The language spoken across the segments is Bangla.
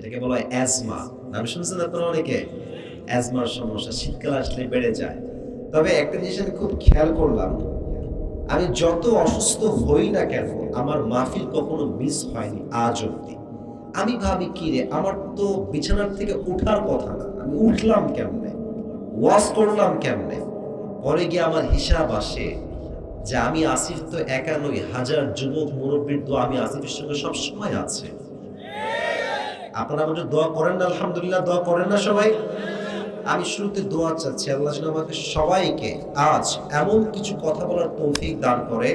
এটাকে বলা হয় অ্যাজমা। নাম শুনছেন আপনারা অনেকে? অ্যাজমার সমস্যা শীতকাল আসলে বেড়ে যায়। তবে একটা জিনিস আমি খুব খেয়াল করলাম, আমি যত অসুস্থ হই না কেন আমার মাহফিল কখনো মিস হয়নি আজ অব্দি। আমি ভাবি কি রে, আমার তো বিছানার থেকে ওঠার কথা না, আমি উঠলাম কেমনে, ওয়াজ করলাম কেমনে? পরে গিয়ে আমার হিসাব আসে যে আমি আসিফ তো একা নই, হাজার যুবক মুরব্বীর দোয়া আমি আসিফের সঙ্গে সবসময় আছে। আপনারা আমাদের দোয়া করেন না? আলহামদুলিল্লাহ দোয়া করেন না সবাই? আমি শুরুতে দোয়া চাচ্ছি আল্লাহ যেন আমাদের সবাইকে আজ এমন কিছু কথা বলার তৌফিক দান করে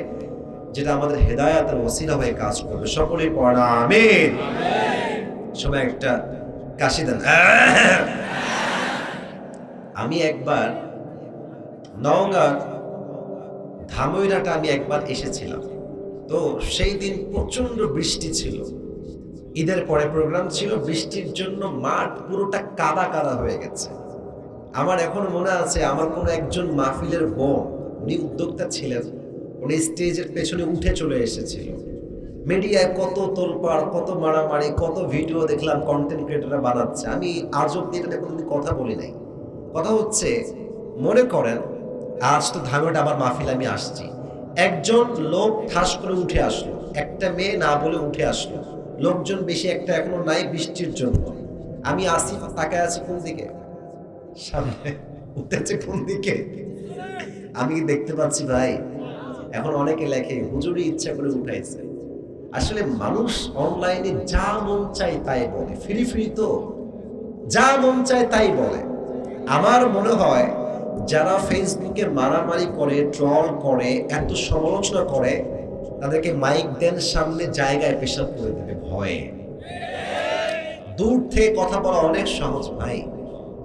যেটা আমাদের হেদায়াতের ওসিলা হয়ে কাজ করবে। সকলেই পড়া আমিন। সবাই একটা কাশি দেন। আমি একবার নওগাঁর ধামইরাটা আমি একবার এসেছিলাম। তো সেই দিন প্রচন্ড বৃষ্টি ছিল, ঈদের পরে প্রোগ্রাম ছিল, বৃষ্টির জন্য মাঠ পুরোটা কাদা কাদা হয়ে গেছে। আমার এখনো মনে আছে, আমার কোনো একজন মাহফিলের বোন, উনি উদ্যোক্তা ছিলেন, উনি স্টেজের পেছনে উঠে চলে এসেছিল। মিডিয়ায় কত তোলপাড়, কত মারামারি, কত ভিডিও দেখলাম কন্টেন্ট ক্রিয়েটররা বানাচ্ছে। আমি আজ অব্দি এটা কোনোদিন কথা বলি নাই। কথা হচ্ছে, মনে করেন আজ তো ধামেট আবার মাহফিল আমি আসছি, একজন লোক ঠাস করে উঠে আসলো, একটা মেয়ে না বলে উঠে আসলো, লোকজন বেশি একটা এখনো নাই বৃষ্টির জন্য। আমি আসিফ তাকায় আছি কোন দিকে? সামনে। উঠেছে কোন দিকে? আমি দেখতে পাচ্ছি ভাই, এখন অনেকে লেখে হুজুরি ইচ্ছা করে উঠাইছে। আসলে মানুষ অনলাইনে যা মন চায় তাই বলে, ফ্রি ফ্রি তো যা মন চায় তাই বলে। আমার মনে হয় যারা ফেসবুকে মারামারি করে, ট্রল করে, এত সমালোচনা করে, তাদেরকে মাইক দেন সামনে, জায়গায় পেশাব করে দেবে ভয়ে। দূর থেকে কথা বলা অনেক সহজ ভাই,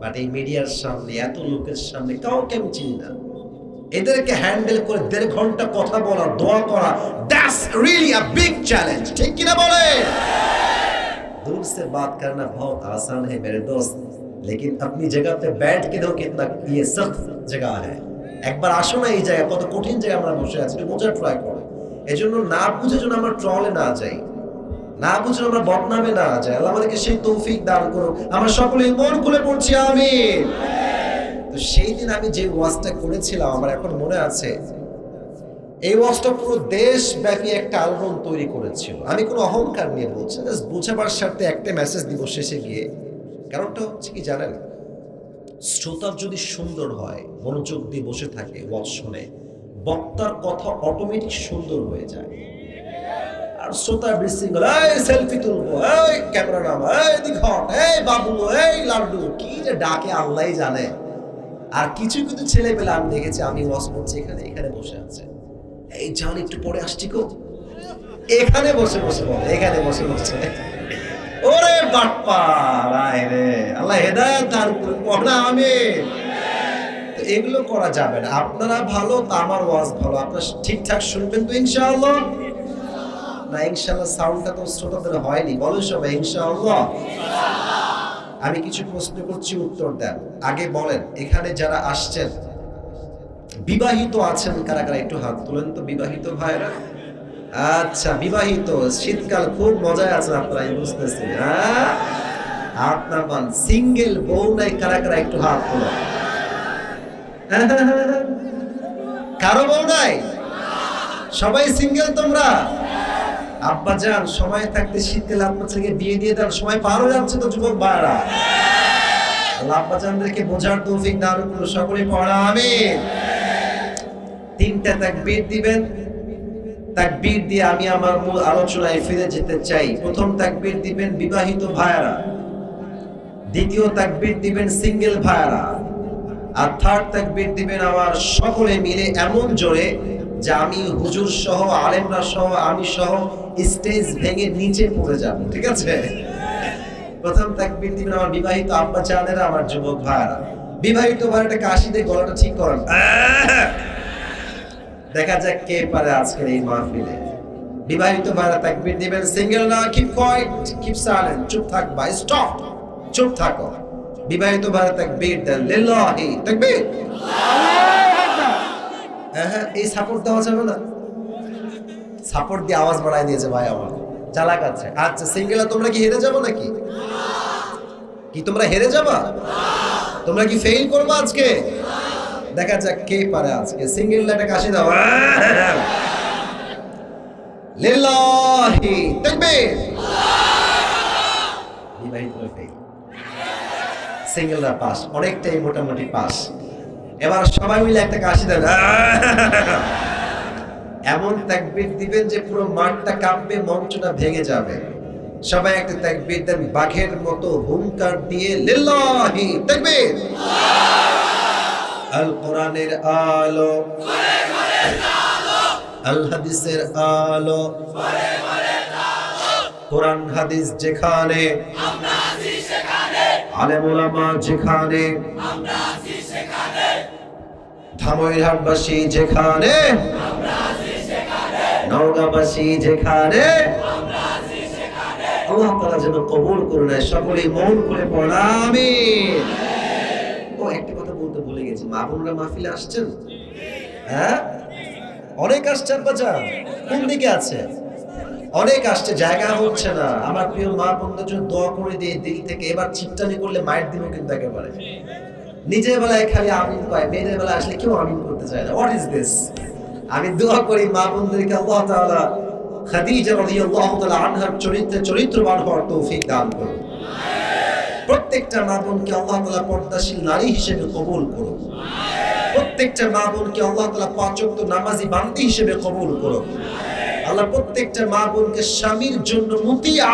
বাট এই মিডিয়ার সামনে, এত লোকের সামনে কাউকে আমি চিনি না, এদেরকে হ্যান্ডেল করে 1.5 ঘন্টা কথা বলা, দোয়া করা, that's really a big challenge. ঠিক কিনা বলে? दूर से बात करना बहुत आसान है मेरे दोस्त, लेकिन अपनी जगह पे बैठ के देखो कितना ये सख्त जगह है। একবার আসো না এই জায়গা, কত কঠিন জায়গা আমরা বসে আছি, একটু বোঝার ট্রাই করো। এজন্য না বুঝে যেন আমরা ট্রলে না যাই, না বুঝে আমরা বদনামে না যাই। আল্লাহ আমাদেরকে সেই তৌফিক দান করো। আমরা সকলে মন খুলে পড়ছি আমিন। তো সেই দিন আমি যে ওয়াজটা করেছিলাম আমার এখন মনে আছে, এই ওয়াজটা পুরো দেশব্যাপী একটা আলোড়ন তৈরি করেছিল। আমি কোনো অহংকার নিয়ে বলছি না, বোঝাবার স্বার্থে একটা মেসেজ দিব শেষে গিয়ে। কারণটা হচ্ছে কি জানেন, শ্রোতা যদি সুন্দর হয়, মনোযোগ দিয়ে বসে থাকে, ওয়াজ শুনে, বক্তার কথা অটোমেটিক সুন্দর হয়ে যায়। আর শ্রোতা বিশৃঙ্খল, এই সেলফি তুলবো, এই ক্যামেরা নামা, এই দিক হট, এই বাবু, এই লাড্ডু, কি যে ডাকে আল্লাহই জানে। আর কিছু কিছু ছেলে পেলে আমি দেখেছি, আমি ওয়াজ করছি এখানে, এখানে বসে আছে, এই জান একটু পরে আসছি গো, এখানে বসে বসে বলে, এখানে বসে বসে। ওরে বাটপার, আয় রে, আল্লাহ হেদায়েত দান করুন, পড়া আমিন। তো এগুলো করা যাবে না। আপনারা ভালো তো আমার ওয়াজ ভালো, আপনারা ঠিকঠাক শুনবেন তো ইনশাআল্লাহ? না ইনশাআল্লাহ সাউন্ডটা তো শ্রোতাদের হয়নি, বলো সবাই ইনশাআল্লাহ। আমি কিছু প্রশ্ন করছি, উত্তর দেন। আগে বলেন, এখানে যারা আসছেন বিবাহিত আছেন কারা কারা? একটু হাত তোলেন তো বিবাহিত ভাইরা। আচ্ছা বিবাহিত, শীতকাল খুব মজায় আছেন আপনারা, আমি বুঝতেছি। হ্যাঁ, হাত নামান। সিঙ্গেল বউ নাই কারা কারা? একটু হাত তোলেন। কারো বউ নাই? সবাই সিঙ্গেল তোমরা? আব্বা যান সময় থাকতে শীতকালে আপনার ছেলেকে বিয়ে দিয়ে দেন, সময় পার হয়ে যাচ্ছে তো যুবক ভাইরা। আল্লাহ আব্বা জানদেরকে বোঝার তৌফিক দান করুন, সকলে পড়া আমিন। 3টা তাকবীর দিবেন, তাকবীর দিয়ে আমি আমার মূল আলোচনায় ফিরে যেতে চাই। প্রথম তাকবীর দিবেন বিবাহিত ভাইরা, দ্বিতীয় তাকবীর দিবেন সিঙ্গেল ভাইরা, আর থার্ড তাকবীর দিবেন আমার সকলে মিলে এমন জোরে যে আমি হুজুর সহ, আলেমরা সহ, আমি সহ স্টেজ ভেঙে নিচে পড়ে যাব। ঠিক আছে? প্রথম তাকবীর দিবেন আমার বিবাহিত আব্বা জানেরা, আমার যুবক ভাইরা। বিবাহিত ভাইরাটা কাশি দিয়ে গলাটা ঠিক করেন, দেখা যাক কে পারে আজকের এই মাহফিলে। বিবাহিত ভাইরা তাকবীর দিবেন, সিঙ্গেল না কিপ কোয়াইট, কিপ সাইলেন্ট, চুপ থাকবা, স্টপ, চুপ থাকো। বিবাহিত ভাইরা তাকবীর দেন, লিল্লাহি তাকবীর, আল্লাহু আকবার। হ্যাঁ, এই সাপোর্ট দেওয়া যাবে না? সাপোর্ট দিয়ে আওয়াজ বাড়ায় দিয়েছে ভাই আমার, চালাক আছে। আচ্ছা সিঙ্গেল তোমরা কি হেরে যাবো নাকি? কি তোমরা হেরে যাবা? তোমরা কি ফেল করবা আজকে? দেখা যাক কে পারে আজকে। সিঙ্গেল একটা কাশি দাও। লিল্লাহি তাকবীর। বিবাহিতরা ফেল, সিঙ্গেলরা পাস, অনেকটাই মোটামুটি পাস। এবার সবাই মিলে একটা কাশি দেন। এমন তাকবীর দিবেন যে পুরো মাঠটা কাঁপবে, মঞ্চটা ভেঙে যাবে। সবাই একটা তাকবীর দেন বাঘের মতো হুঙ্কার দিয়ে, লিল্লাহি তাকবীর। আল কোরআনের আলো, আল হাদিসের আলো, কোরআন হাদিস যেখানে, আলেম ওলামা যেখানে, ধামইরহাটবাসী যেখানে, নওগাঁবাসী যেখানে, আল্লাহ তাআলা যেন কবুল করে নেয়। সকলেই মন করে পড়া আমিন। ও একটা কথা বলতে ভুলে গেছি, মা বোনরা মাহফিলে আসছেন? হ্যাঁ, অনেক আসছেন। বাজার কোন দিকে আছে? অনেক আসছে, জায়গা হচ্ছে না। আমার প্রিয় মা বোনদের জন্য দোয়া করে দিয়ে দিল থেকে। এবার চিপটানি করলে মায়ের দিনও কিন্তু একেবারে নিজের বেলায় খালি আমিন কয়, মেয়েদের বেলায় আসলে কেউ আমিন করতে চায় না। What is this? আমি দোয়া করি মা বোনদেরকে আল্লাহ তাআলা খাদিজা রাদিয়াল্লাহু তাআলা আনহার চরিত্রবান হওয়ার তৌফিক দান করুন। প্রত্যেকটা মা বোনকে আল্লাহ তাআলা পর্দাশীল নারী হিসেবে কবুল করুন। প্রত্যেকটা মা বোনকে আল্লাহ তাআলা পাঁচ ওয়াক্ত নামাজি বান্দি হিসেবে কবুল করুন। আল্লাহ প্রত্যেকটা মা বোনকে স্বামীর জন্য মুতিয়া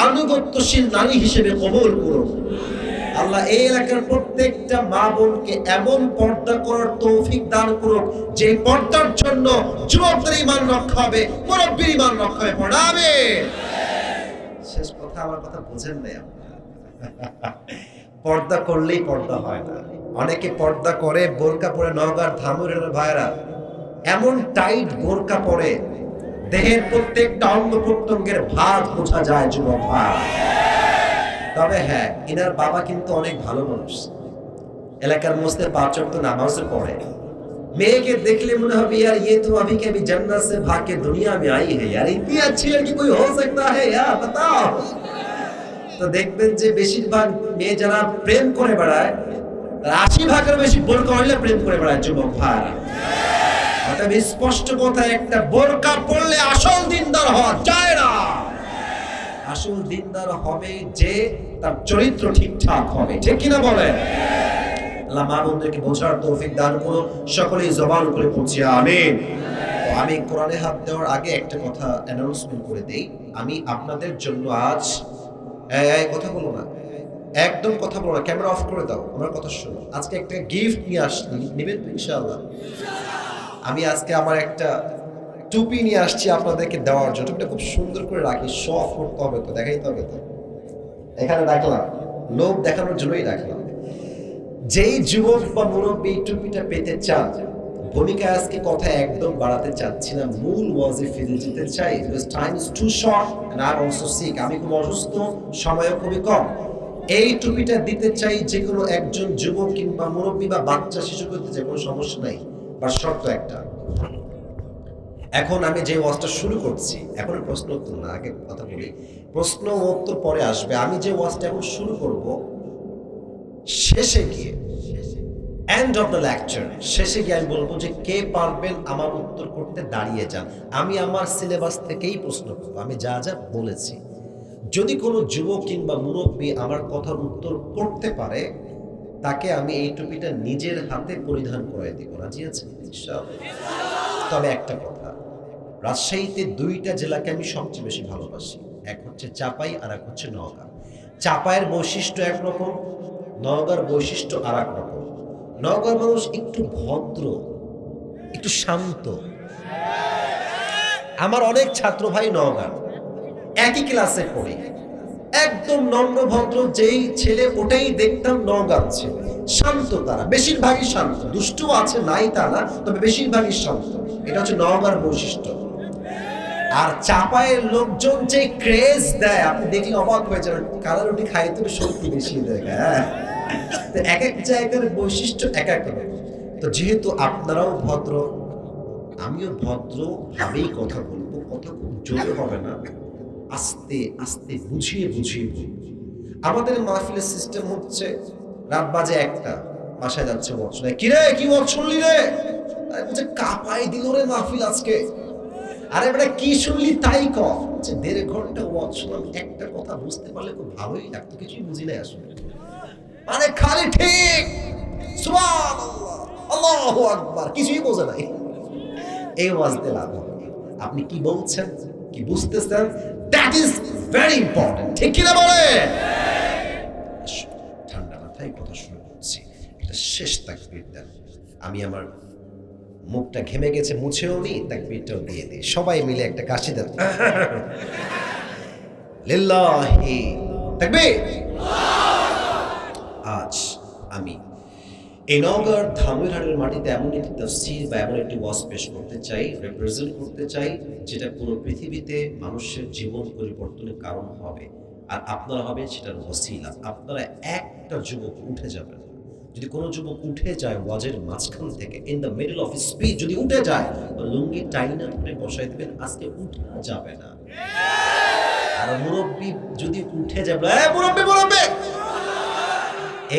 আনুগত্যশীল নারী হিসেবে কবুল করুন। আল্লাহ এই এলাকার প্রত্যেকটা মা বোনকে এমন পর্দা করার তৌফিক দান করুন যে পর্দার জন্য যুবকদের ঈমান রক্ষা হবে, মুরব্বির ঈমান রক্ষা হবে। পড়াবে শেষ কথা, আমার কথা বুঝেন নাই আপনারা? পর্দা করলেই পর্দা হয় না। অনেকে পর্দা করে, বোরকা পরে। নওগাঁর ধামুরের ভাইরা এমন টাইট বোরকা পরে দেহের প্রত্যেকটা অঙ্গ প্রত্যঙ্গের ভাগ বোঝা যায় যুবক ভাই। তবে হ্যাঁ, ইনার বাবা কিন্তু অনেক ভালো মানুষ, এলাকার মধ্যে পাঁচ ওয়াক্ত নামাজও পড়ে। মেয়েকে দেখলে মনে হবে यार ये तो अभी के भी जन्नत से भाग के दुनिया में आई है यार, इतनी अच्छी लड़की कोई हो सकता है यार, बताओ। তো দেখবেন যে বেশিরভাগ মেয়ে যারা প্রেম করে বেড়ায়, 80% বেশি বোরকা হইলে প্রেম করে বেড়ায় যুবক ভাইরা। অর্থাৎ স্পষ্ট কথা, একটা বোরকা পরলে আসল দিনদার হওয়া যায় না। আসল দিনদার হবে যে তার চরিত্র ঠিকঠাক হবে, ঠিক কিনা বলেন? আল্লাহ মা বোনদেরকে বোঝার তৌফিক দান করুন। সকলেই জবান করে পড়ছি আমিন। তো আমি কোরআনে হাত দেওয়ার আগে একটা কথা অ্যানাউন্সমেন্ট করে দেই। আমি আপনাদের জন্য আজ কথা বলো না, একদম কথা বলো না, ক্যামেরা অফ করে দাও, আমার কথা শোনো। আজকে একটা গিফট নিয়ে আসছি, নেবেন তো ইনশাআল্লাহ? আমি আজকে আমার একটা টুপি নিয়ে আসছি আপনাদেরকে দেওয়ার জন্য। টুপিটা খুব সুন্দর করে রাখি, শো অফ করতে হবে তো, দেখাইতে হবে তো। এখানে রাখলাম, লোভ দেখানোর জন্যই রাখলাম। যেই যুবক বা মুরব্বী এই টুপিটা পেতে চান, ভূমিকা আজকে কথা একদম বাড়াতে চাচ্ছি না, মূল ওয়াজে ফিরে যেতে চাই। Time is too short and I am also sick. আমি খুব অসুস্থ, সময়ও খুবই কম। এই টুপিটা দিতে চাই যে কোনো একজন যুবক কিংবা মুরব্বী বা বাচ্চা শিশু করতে, যে কোনো সমস্যা নাই, বা শর্ত একটা। এখন আমি যে ওয়াজটা শুরু করছি, এখন প্রশ্ন উত্তর না, আগে কথা বলি। প্রশ্ন উত্তর পরে আসবে। আমি যে ওয়াজটা এখন শুরু করব, শেষে গিয়ে এন্ড অফ দ্য লেকচার, শেষে গিয়ে আমি বলবো যে কে পারবেন আমার উত্তর করতে দাঁড়িয়ে যান। আমি আমার সিলেবাস থেকেই প্রশ্ন করবো, আমি যা যা বলেছি। যদি কোনো যুবক কিংবা মুরব্বী আমার কথার উত্তর করতে পারে, তাকে আমি এই টুপিটা নিজের হাতে পরিধান করাই দিব। রাজি আছেন ইনশাআল্লাহ? তবে একটা কথা, রাজশাহীতে দুইটা জেলাকে আমি সবচেয়ে বেশি ভালোবাসি। এক হচ্ছে চাপাই, আর এক হচ্ছে নওগাঁ। চাপাইয়ের বৈশিষ্ট্য একরকম, নওগাঁর বৈশিষ্ট্য আর এক রকম। নওগাঁর মানুষ একটু ভদ্র, একটু শান্ত। আমার অনেক ছাত্র ভাই নওগাঁ, একই ক্লাসে পড়ি, একদম নম্র ভদ্র। যেই ছেলে ওটাই দেখতাম নওগাঁর ছেলে, শান্ত। তারা বেশিরভাগই শান্ত, দুষ্টু আছে নাই তা না, তবে বেশিরভাগই শান্ত। এটা হচ্ছে নওগাঁর বৈশিষ্ট্য। আর চাপায়ের লোকজন যে ক্রেজ দেয়, আপনি দেখলে অবাক হয়ে যাবেন। কালা রুটি খাইতে শক্তি বেশি দেয়। হ্যাঁ, এক এক জায়গার বৈশিষ্ট্য এক এক রকম। তো যেহেতু আপনারাও ভদ্র, আমিও ভদ্র ভাবেই কথা বলবো। কথা খুব জোরে হবে না, আস্তে আস্তে বুঝিয়ে বুঝিয়ে বলবো। আমাদের মাহফিলের সিস্টেম হচ্ছে রাত বাজে 1টা, বাসায় যাচ্ছে ওয়াজ শুনে, কিরে কি ওয়াজ শুনলি রে? আরে বলছে কাঁপাই দিল রে মাহফিল আজকে। আরে বেটা কি শুনলি তাই কর। 1.5 ঘন্টা ওয়াজ শুনলাম, একটা কথা বুঝতে পারলে খুব ভালোই লাগতো, কিছুই বুঝি নাই আসলে। মানে খালি ঠিক সুবহানাল্লাহ আল্লাহু আকবার, কিছুই বোঝে নাই। এই ওয়াজ দিয়ে লাভ হবে। আপনি কি বলছেন, কি বুঝতেছেন, দ্যাট ইজ ভেরি ইম্পর্টেন্ট, ঠিক কিনা বলেন? ঠান্ডা মাথায় কথা শুরু করছি, এটা শেষ তাকবীর দেন। আমি আমার মুখটা ঘেমে গেছে, মুছেও নি, তাকবীরটাও দিয়ে দিই। সবাই মিলে একটা কাশি দেন। লিল্লাহি তাকবীর। আজ আমি এই নওগাঁর ধামইরহাটের মাটিতে এমন একটি তাফসীর বা এমন একটি ওয়াজ পেশ করতে চাই, রিপ্রেজেন্ট করতে চাই, যেটা পুরো পৃথিবীতে মানুষের জীবন পরিবর্তনের কারণ হবে। আর আপনারা হবেন সেটার ওসিলা। আপনারা একটা যুবক উঠে যাবেন। যদি কোনো যুবক উঠে যায় ওয়াজের মাঝখান থেকে, in the middle of speech যদি উঠে যায়, লুঙ্গি টাইনা ধরে বসাই দেবেন, আজকে উঠে যাবে না। আর মুরব্বী যদি উঠে যাবে, মুরব্বী মুরব্বী,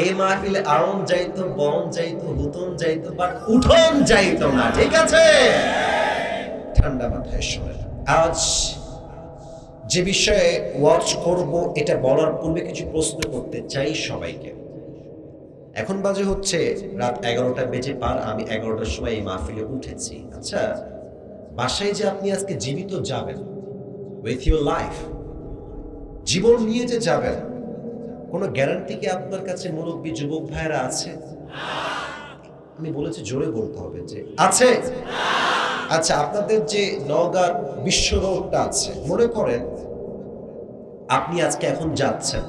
এই মাহফিলে আউন যাইতো, বন যাইতো, হুতন যাইতো, বাট উঠন যাইতো না, ঠিক আছে? ঠান্ডা মাথায় শোনেন। আজ যে বিষয়ে ওয়াচ করব, এটা বলার পূর্বে কিছু প্রশ্ন করতে চাই সবাইকে। এখন বাজে হচ্ছে রাত 11টা বেজে পার। আমি 11টার সময় এই মাহফিলে উঠেছি। আচ্ছা, বাসায় যে আপনি আজকে জীবিত যাবেন, উইথ ইউর লাইফ, জীবন নিয়ে যে যাবেন, কোনো গ্যারান্টি কি আপনার কাছে মুরব্বী যুবক ভাইরা আছে? আমি বলেছি জোরে বলতে হবে যে আছে। আচ্ছা, আপনাদের যে নওগাঁর বিশ্ব রোডটা আছে, মনে করেন আপনি আজকে এখন যাচ্ছেন,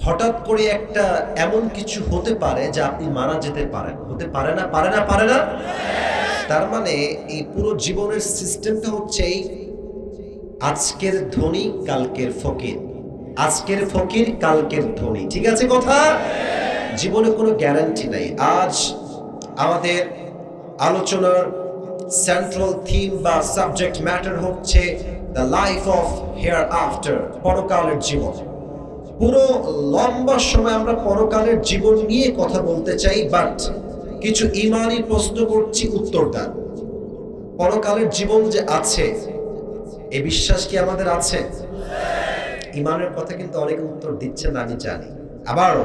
হঠাৎ করে একটা এমন কিছু হতে পারে যে আপনি মারা যেতে পারেন। হতে পারে না? পারে না? পারে না? তার মানে এই পুরো জীবনের সিস্টেমটা হচ্ছে এই আজকের ধনী কালকের ফকির, আজকের ফকির কালকের ধনী, ঠিক আছে কথা? জীবনে কোনো গ্যারান্টি নাই। আজ আমাদের আলোচনার সেন্ট্রাল থিম বা সাবজেক্ট ম্যাটার হচ্ছে the life of hair after, পরকালের জীবন। পুরো লম্বা সময় আমরা পরকালের জীবন নিয়ে কথা বলতে চাই, বাট কিছু ইমানি প্রশ্ন করছি, উত্তর দেন। পরকালের জীবন যে আছে, এই বিশ্বাস কি আমাদের আছে? ইমানের কথা কিন্তু অনেকে উত্তর দিচ্ছে না, আমি জানি। আবারও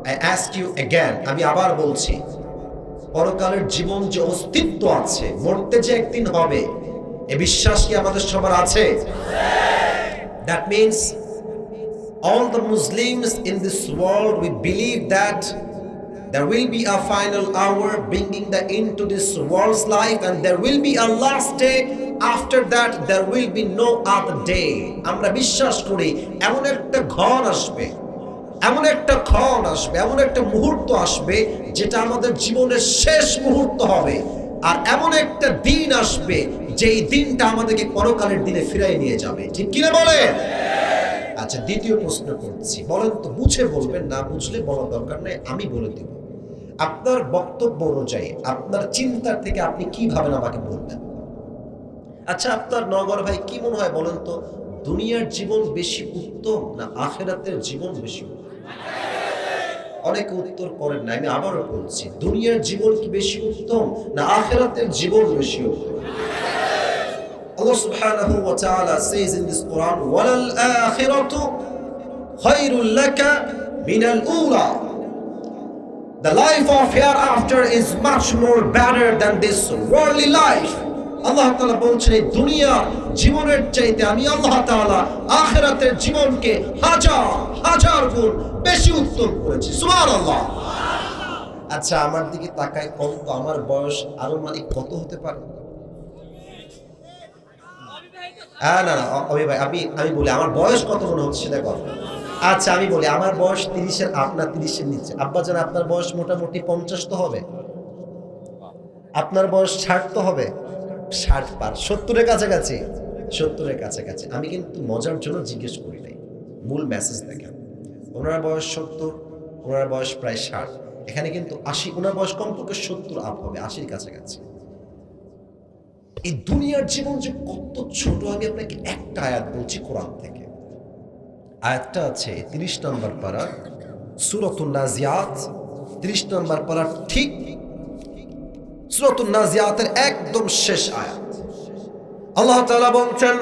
আই অ্যাস্ক ইউ অ্যাগেন, আমি আবার বলছি, পরকালের জীবন যে অস্তিত্ব আছে, মরতে যে একদিন হবে, এ বিশ্বাস কি আমাদের সবার আছে? That means all the Muslims in this world, we believe that there will be a final hour bringing the end to this world's life, and there will be a last day. After that there will be no other day. আমরা বিশ্বাস করি এমন একটা ক্ষণ আসবে, এমন একটা ক্ষণ আসবে, এমন একটা মুহূর্ত আসবে যেটা আমাদের জীবনের শেষ মুহূর্ত হবে। আর এমন একটা দিন আসবে যেই দিনটা আমাদেরকে পরকালের দিনে ফিরিয়ে নিয়ে যাবে, ঠিক কিনা বলেন? আচ্ছা, দ্বিতীয় প্রশ্ন করছি, বলেন তো, বুঝে বলবেন, না বুঝলে বলার দরকার নেই, আমি বলে দিব। আপনার বক্তব্য অনুযায়ী, আপনার চিন্তার থেকে আপনি কি ভাবেন আমাকে বলবেন। আচ্ছা, আপনার নগর ভাই কি মনে হয় বলেন তো, দুনিয়ার জীবন বেশি উত্তম না আখিরাতের জীবন বেশি উত্তম? অনেকে উত্তর করেন না, আমি আবারও বলছি, দুনিয়ার জীবন কি বেশি উত্তম না আখিরাতের জীবন বেশি উত্তম? Allah subhanahu wa ta'ala says in this Quran, وَلَلْ آخِرَةُ خَيْرٌ لَكَ مِنَ الْأُولَى. The life of hereafter is much more better than this worldly life. আল্লাহ তাআলা বলছেন, এই দুনিয়ার জীবনের চাইতে আমি আল্লাহ তাআলা আখিরাতের জীবনকে হাজার হাজার গুণ বেশি উত্তম করেছি। সুবহানাল্লাহ। আচ্ছা, আমার দিকে তাকায় কোন তো, আমার বয়স আরো মানে কত হতে পারে? না না অভি ভাই, আমি বলি আমার বয়স কত মনে হচ্ছে সেটা কথা। আচ্ছা, আমি বলি আমার বয়স 30-এর, আপনার 30-এর নিচে। আব্বাজান, আপনার বয়স মোটামুটি 50 তো হবে, আপনার বয়স 60 তো হবে, 60 পার, 70-এর কাছাকাছি, 70-এর কাছাকাছি। আমি কিন্তু মজার জন্য জিজ্ঞেস করি নাই, মূল মেসেজ দেখেন। ওনার বয়স 70, ওনার বয়স প্রায় 60, এখানে কিন্তু 80, ওনার বয়স কমপক্ষে 70 আপ হবে, 80-এর কাছাকাছি। এই দুনিয়ার জীবন যে কত ছোট, আমি আপনাকে একটা আয়াত বলছি কোরআন থেকে। আয়াতটা আছে 30 নম্বর পারা সূরাতুন নাজিয়াত, 30 নম্বর পারা ঠিক সূরাতুন নাজিয়াতের একদম শেষ আয়াত। আল্লাহ তাআলা বলছেন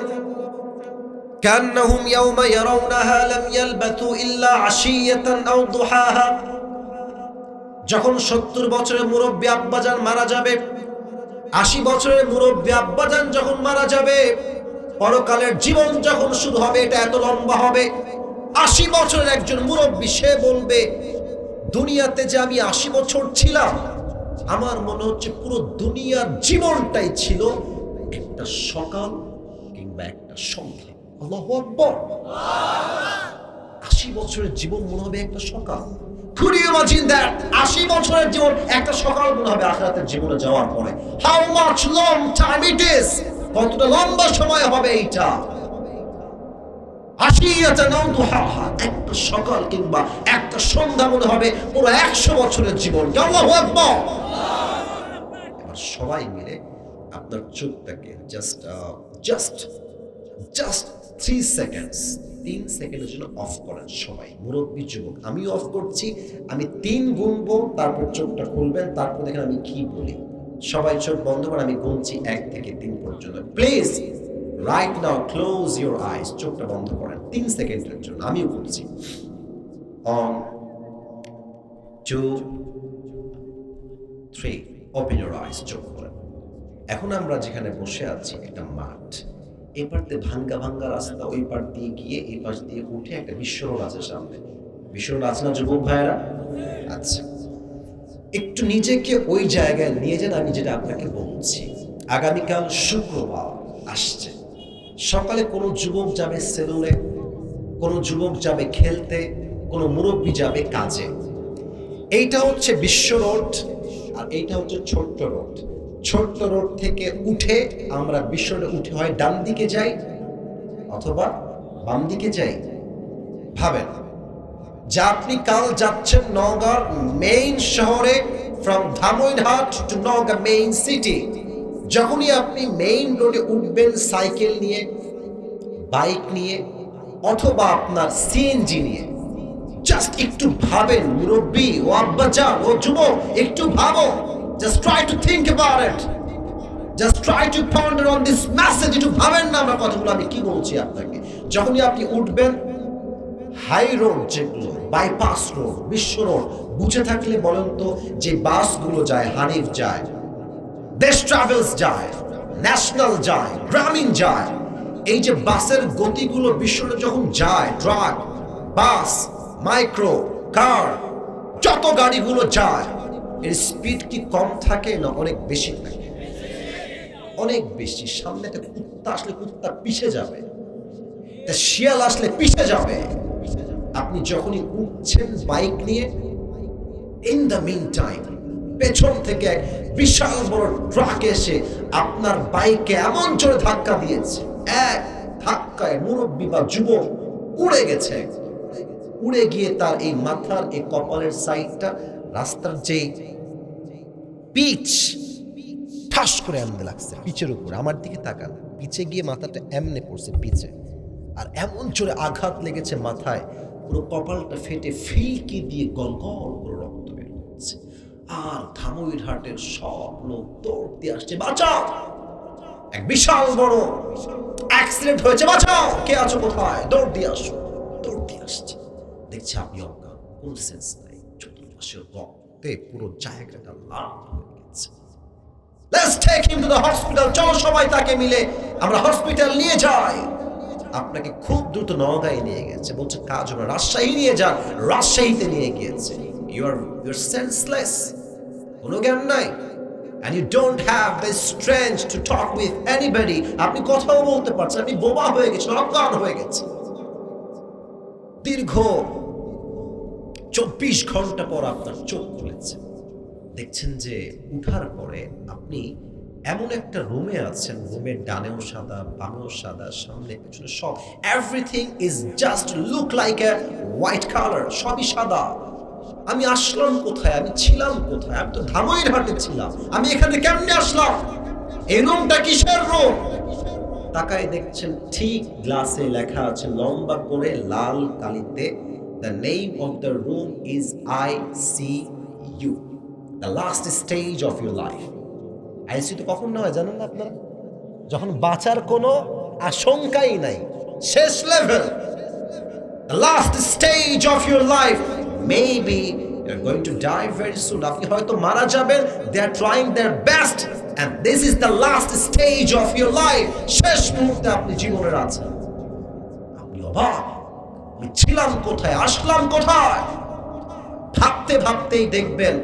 কান্নাহুম ইয়াওমা ইয়ারাউনাহা লাম ইয়ালবাথু ইল্লা আশিয়াতান আও দুহাহা। যখন 70 বছরের মুরব্বী আব্বাজান মারা যাবে, 80 বছরের মুরব্বী আব্বাজান যখন মারা যাবে, পরকালের জীবন যখন শুরু হবে, এটা এত লম্বা হবে। 80 বছরের একজন মুরব্বী সে বলবে দুনিয়াতে যে আমি 80 বছর ছিলাম, আমার মনে হচ্ছে পুরো দুনিয়ার জীবনটাই ছিল একটা সকাল কিংবা একটা সন্ধ্যা। আল্লাহু আকবার। 80 বছরের জীবন মনে হবে একটা সকাল। Could you imagine that? 80 বছরের জীবন একটা সকাল মনে হবে আখিরাতের জীবনে যাওয়ার পরে। How much long time it is? কতটা লম্বা সময় হবে এইটা। আশিয়াতান আও দুহাহা, একটা সকাল কিংবা একটা সন্ধ্যা মনে হবে পুরো 100 বছরের জীবন। আল্লাহু আকবার। এবার সবাই মিলে আপনার চোখটাকে জাস্ট 3 সেকেন্ডস, 3 সেকেন্ডের জন্য অফ করেন সবাই, মুরব্বী যুবক। আমি অফ করছি, আমি 3 গুনবো, তারপর চোখটা খুলবেন, তারপর দেখেন আমি কি বলি। সবাই চোখ বন্ধ করে আমি গুনছি 1 থেকে 3 পর্যন্ত। Please right now close your eyes, চোখটা বন্ধ করেন 3 সেকেন্ডের জন্য। আমিও বলছি 1 2 3, ওপেন ইউর আইস, চোখ খোলেন। এখন আমরা যেখানে বসে আছি একটা মাঠ, এই পার দিয়ে ভাঙ্গা রাস্তা, ওই পার দিয়ে গিয়ে এই পাশ দিয়ে উঠে একটা বিশ্ব রোড আছে সামনে। বিশ্ব রোড আছে না যুবক ভাইয়েরা? আচ্ছা, একটু নিজেকে ওই জায়গায় নিয়ে যান। আমি যেটা আপনাকে বলছি, আগামীকাল শুক্রবার আসছে, সকালে কোনো যুবক যাবে সেলুনে, কোনো যুবক যাবে খেলতে, কোনো মুরব্বী যাবে কাজে। এইটা হচ্ছে বিশ্ব রোড আর এইটা হচ্ছে ছোট্ট রোড। ছোট্ট রোড থেকে উঠে আমরা বিশ্ব রোডে উঠে হয় ডান দিকে যাই অথবা বাম দিকে যাই। ভাবেন যে আপনি কাল যাচ্ছেন নওগাঁর মেইন শহরে, from Dhamoirhat to Naogaon main city. যখনই আপনি মেইন রোডে উঠবেন সাইকেল নিয়ে, বাইক নিয়ে অথবা আপনার সিএনজি নিয়ে, জাস্ট একটু ভাবেন মুরব্বী ও আব্বাজান ও যুবক, একটু ভাবো। Just try to think about it. Just try to ponder on this message. একটু ভাবেন না আমার কথাগুলো আমি কি বলছি আপনাকে। যখনই আপনি উঠবেন, হাই রোড যেগুলো, বাইপাস রোড, বিশ্ব রোড বুঝে থাকলে বলেন তো, যে বাসগুলো যায়, হানিফ যায়, দেশ ট্রাভেলস যায়, ন্যাশনাল যায়, গ্রামীণ যায়, এই যে বাসের গতিগুলো বিশ্ব রোডে যখন যায়, ট্রাক, বাস, মাইক্রো, কার, যত গাড়িগুলো যায়, এর স্পিড কি কম থাকে না অনেক বেশি থাকে? অনেক বেশি। সামনে থেকে কুত্তা আসলে কুত্তা পিছে যাবে, শিয়াল আসলে পিছে যাবে। আপনি যখনই উঠছেন বাইক নিয়ে, ইন দ্য মিন টাইম পেছন থেকে এক বিশাল বড় ট্রাক এসে আপনার বাইকে এমন জোরে ধাক্কা দিয়েছে, এক ধাক্কায় মুরব্বী বা যুবক উড়ে গেছে। উড়ে গিয়ে তার এই মাথার এই কপালের সাইডটা রাস্তার যে পিচ ঠাস করে এমনি লাগছে পিচের উপর। আমার দিকে তাকান, পিছে গিয়ে মাথাটা এমনে পড়ছে পিছে, আর এমন জোরে আঘাত লেগেছে মাথায়, পুরো কপালটা ফেটে ফিলকি দিয়ে গলগল করে রক্ত বের হচ্ছে। আর ধামইরহাটের সব লোক দৌড় দিয়ে আসছে, বাঁচাও, এক বিশাল বড় অ্যাক্সিডেন্ট হয়েছে, বাঁচাও, কে আছো কোথায়, দৌড় দিয়ে আসো। দৌড় দিয়ে আসছে, দেখছে আপনি অজ্ঞান, কোন সেন্স নাই, চতুর্পাশে রক্তে পুরো জায়গাটা লাল হয়ে গেছে। Let's take him to the hospital. চলো সবাই তাকে মিলে আমরা হসপিটাল নিয়ে যাই। আপনাকে খুব দ্রুত নওগাঁয় নিয়ে গেছে, বলছে কাজ হবে, রাজশাহী নিয়ে যান, রাজশাহীতে নিয়ে গিয়েছে। You're senseless, কোনো জ্ঞান নাই, and you don't have the strength to talk with anybody. আপনি কথাও বলতে পারছেন, আপনি বোবা হয়ে গেছেন, অজ্ঞান হয়ে গেছে। দীর্ঘ 24 ঘন্টা পর আপনার চোখ খুলেছে, দেখছেন যে উঠার পরে আপনি এমন একটা রুমে আছেন, রুমের ডানেও সাদা, বামেও সাদা, সামনে পেছনে সব, everything is just look like a white colour, সবই সাদা। আমি আসলাম কোথায়, আমি ছিলাম কোথায়? আমি তো ধামইরহাটে ছিলাম, আমি এখানে কেমনে আসলাম? এই রুমটা কিসের রুম? তাকায় দেখছেন ঠিক গ্লাসে লেখা আছে লম্বা করে লাল কালিতে, the name of the room is ICU, the last stage of your life. ICU তো কখন না হয় জানেন না আপনারা? যখন বাঁচার কোনো আশঙ্কাই নাই, শেষ level, the last stage of your life. Maybe you're going to die very soon. আপনি হয়তো মারা যাবেন, they are trying their best and this is the last stage of your life. শেষ মুহূর্তে আপনি জীবনের আছেন। আপনি অবাক, আমি ছিলাম কোথায়, আসলাম কোথায়? ভাবতে ভাবতেই দেখবেন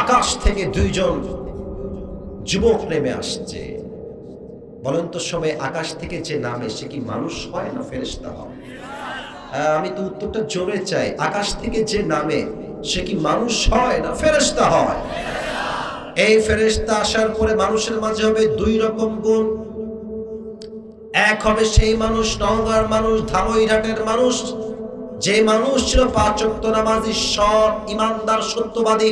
আকাশ থেকে দুইজন যুবক নেমে আসছে। বলেন তো সবাই, আকাশ থেকে যে নামে সে কি মানুষ হয় না ফেরেশতা হয়? আমি তো উত্তরটা জোরে চাই, আকাশ থেকে যে নামে সে কি মানুষ হয় না ফেরেশতা হয়? এই ফেরেশতা আসার পরে মানুষের মাঝে হবে দুই রকম গুণ। এক হবে সেই মানুষ, নওগাঁর মানুষ, ধামইরহাটের মানুষ, যে মানুষ ছিল 5 ওয়াক্ত নামাজি, সৎ, ইমানদার, সত্যবাদী।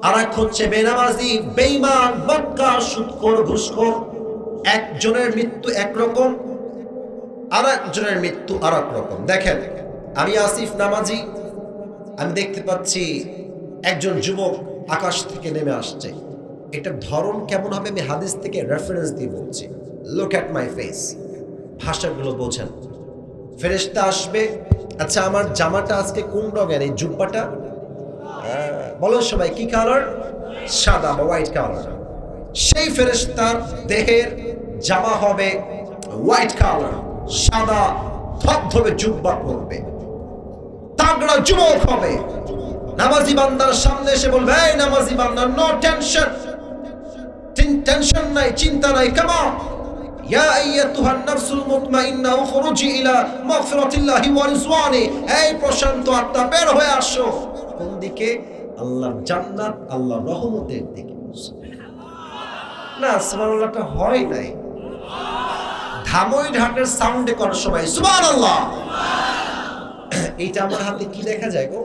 আর এক হচ্ছে বেনামাজি, বেঈমান, বদকার, সুদখোর, ঘুষখোর। একজনের মৃত্যু একরকম, আর একজনের মৃত্যু আর এক রকম। দেখেন, আমি আসিফ নামাজি, আমি দেখতে পাচ্ছি একজন যুবক আকাশ থেকে নেমে আসছে। এটার ধরন কেমন হবে আমি হাদিস থেকে রেফারেন্স দিয়ে বলছি। লুক অ্যাট মাই ফেস, ভাষাগুলো বোঝেন। ফেরেশতা আসবে, আচ্ছা আমার জামাটা আজকে কোন রঙের, এই জুব্বাটা বলো সবাই কি কালার? সাদা বা হোয়াইট কালার। সেই ফেরেশতার দেহের জামা হবে হোয়াইট কালার, সাদা ধবধবে জুব্বা পরবে, তাগড়া যুবক হবে। নামাজি বান্দার সামনে এসে বলবে, এই নামাজি বান্দা, নো টেনশন, টেনশন নাই, চিন্তা নাই, কাম অন, ইয়া আইয়াতুহান নাফসুল মুতমাইন্না উখরুজি ইলা মাগফিরাতিল্লাহি ওয়া রিজওয়ানি। এই প্রশান্ত আত্মা, বের হয়ে আসো। কোন দিকে? আল্লাহর জান্নাত, আল্লাহর রহমতের দিকে। না, সুবহানাল্লাহটা হয় নাই। ধামইরহাটের সাউন্ডে করার সময় সুবহানাল্লাহ। এইটা আমার হাতে কি দেখা যায় গো?